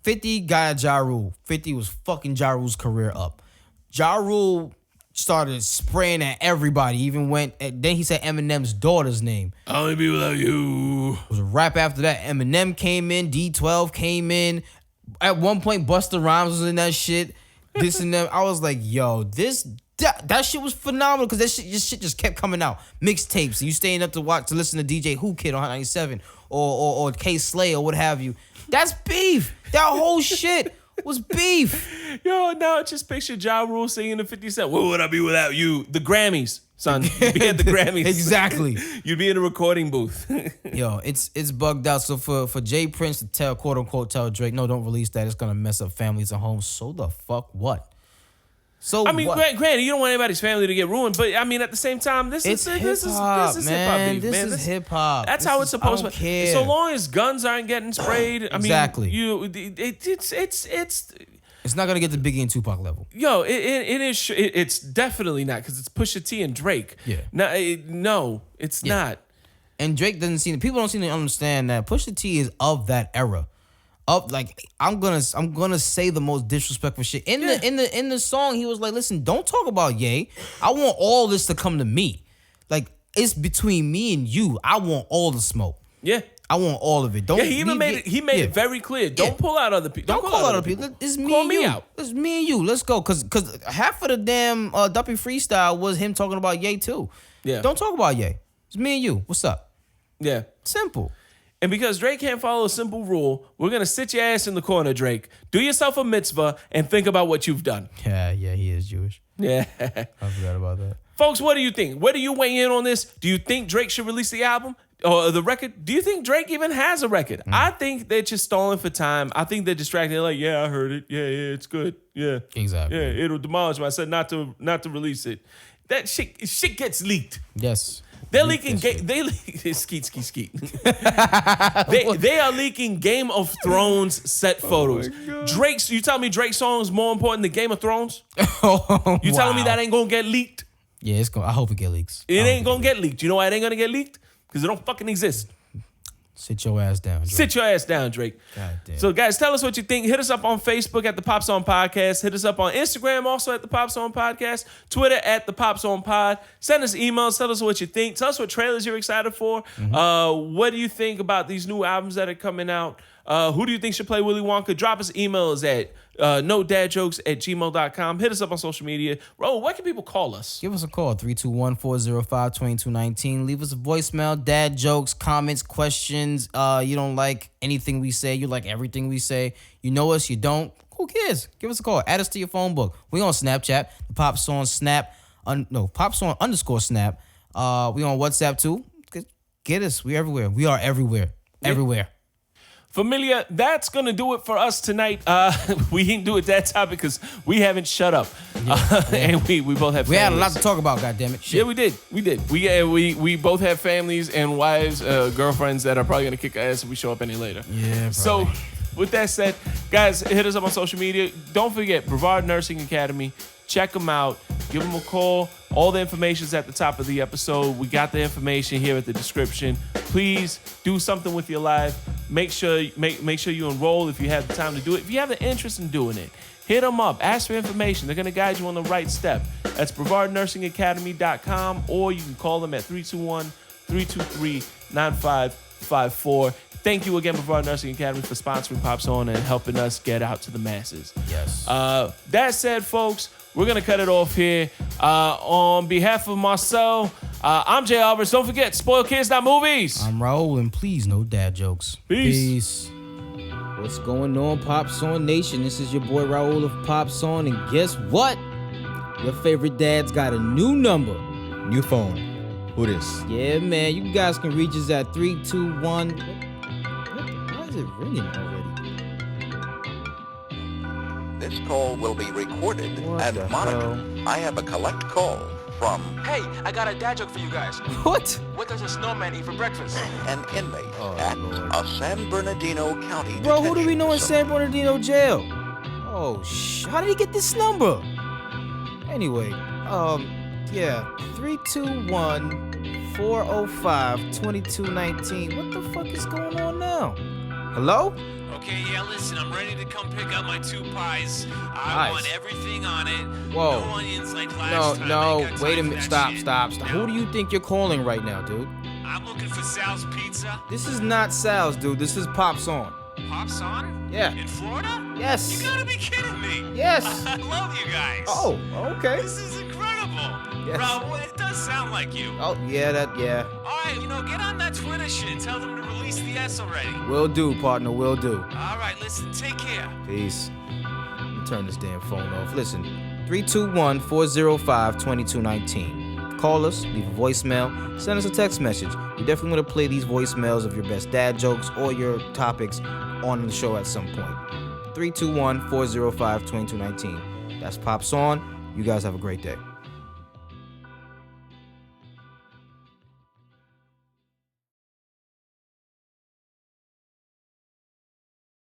50 got Ja Rule. 50 was fucking Ja Rule's career up. Ja Rule started spraying at everybody. Even then he said Eminem's daughter's name. I'll only be without you. It was a rap after that. Eminem came in. D12 came in. At one point, Busta Rhymes was in that shit. This and that. I was like, yo, that shit was phenomenal because this shit just kept coming out. Mixtapes. You staying up to listen to DJ Who Kid on Hot 97 or K Slay or what have you. That's beef. That whole shit was beef. Yo, now I just picture Ja Rule singing the 50 Cent. Where would I be without you? The Grammys, son. You'd be at the Grammys. Exactly. You'd be in a recording booth. Yo, it's bugged out. So for Jay Prince to tell, quote unquote, tell Drake, no, don't release that. It's gonna mess up families and homes. So the fuck what? So I mean, granted, you don't want anybody's family to get ruined, but I mean, at the same time, this is hip hop, man. This is hip hop. That's how it's supposed to be. Care. So long as guns aren't getting sprayed, I mean, it's not gonna get to Biggie and Tupac level. Yo, it's definitely not because it's Pusha T and Drake. Yeah. No, it's not. And Drake doesn't seem. People don't seem to understand that Pusha T is of that era. I'm gonna say the most disrespectful shit in the song. He was like, "Listen, don't talk about Ye. I want all this to come to me. Like it's between me and you. I want all the smoke. Yeah, I want all of it. Don't." Yeah, he even made it. He made it very clear. Don't pull out other people. Don't call out other people. It's me call and me you. out. It's me and you. Let's go. Cause half of the damn Duppy freestyle was him talking about Ye too. Yeah. Don't talk about Ye. It's me and you. What's up? Yeah. Simple. And because Drake can't follow a simple rule, we're going to sit your ass in the corner, Drake. Do yourself a mitzvah and think about what you've done. Yeah, he is Jewish. Yeah. I forgot about that. Folks, what do you think? Where do you weigh in on this? Do you think Drake should release the album or the record? Do you think Drake even has a record? I think they're just stalling for time. I think they're distracted. They're like, yeah, I heard it. Yeah, it's good. Yeah. Exactly. Yeah, it'll demolish me. I said not to release it. That shit gets leaked. Yes. They're leaking. Skeet. They are leaking Game of Thrones set photos. Drake's. You tell me Drake's song is more important than Game of Thrones? You telling me that ain't gonna get leaked? Yeah, it's going. I hope it get leaks. It ain't gonna get leaked. You know why it ain't gonna get leaked? Because it don't fucking exist. Sit your ass down, Drake. Sit your ass down, Drake. God damn. So, guys, tell us what you think. Hit us up on Facebook at the Pop Song Podcast. Hit us up on Instagram also at the Pop Song Podcast. Twitter at the Pop Song Pod. Send us emails. Tell us what you think. Tell us what trailers you're excited for. What do you think about these new albums that are coming out? Who do you think should play Willy Wonka? Drop us emails at nodadjokes@gmail.com. Hit us up on social media. Raul, what can people call us? Give us a call, 321-405-2219. Leave us a voicemail, dad jokes, comments, questions. You don't like anything we say. You like everything we say. You know us, you don't. Who cares? Give us a call. Add us to your phone book. We on Snapchat. The Pop Song Snap. Pop Song _Snap. We on WhatsApp too. Get us. We everywhere. We are everywhere. Everywhere. Familia, that's going to do it for us tonight. We didn't do it that time because we haven't shut up. And we both have families. We had a lot to talk about, goddammit. Shit. Yeah, we did. We both have families and wives, girlfriends that are probably going to kick our ass if we show up any later. Yeah, probably. So, with that said, guys, hit us up on social media. Don't forget, Brevard Nursing Academy. Check them out. Give them a call. All the information's at the top of the episode. We got the information here at the description. Please do something with your life. Make sure you enroll if you have the time to do it. If you have the interest in doing it, hit them up. Ask for information. They're going to guide you on the right step. That's BrevardNursingAcademy.com, or you can call them at 321-323-9554. Thank you again, Brevard Nursing Academy, for sponsoring Pop Song and helping us get out to the masses. Yes. That said, folks, we're going to cut it off here. On behalf of Marcel, I'm Jay Alvarez. Don't forget, spoil kids, not movies. I'm Raul, and please, no dad jokes. Peace. What's going on, Pop Song Nation? This is your boy Raul of Pop Song, and guess what? Your favorite dad's got a new number. New phone. Who this? Yeah, man. You guys can reach us at 321... Why is it ringing already? This call will be recorded What and the monitored. hell? I have a collect call from Hey, I got a dad joke for you guys. What? What does a snowman eat for breakfast? an inmate Oh, at Lord. a San Bernardino County Bro, who do we detention know in facility. San Bernardino jail? Oh, how did he get this number? Anyway, yeah, 321-405-2219. What the fuck is going on now? Hello? Okay, yeah, listen, I'm ready to come pick up my 2 pies. I Pies? want everything on it. Whoa. No onions like last time. I No, ain't got wait a time for minute. that Stop. shit. Who do you think you're calling right now, dude? I'm looking for Sal's Pizza. This is not Sal's, dude. This is Pop Song. Pops on? Yeah. In Florida? Yes. You gotta be kidding me. Yes. I love you guys. Oh, okay. This is incredible. Yes. Raul, it does sound like you. Oh, yeah. All right, get on that Twitter shit. Tell them to release the S already. Will do, partner. Will do. All right, listen, take care. Peace. Let me turn this damn phone off. Listen, 321-405-2219. Call us, leave a voicemail, send us a text message. We definitely want to play these voicemails of your best dad jokes or your topics on the show at some point. 321-405-2219. That's Pop Song. You guys have a great day.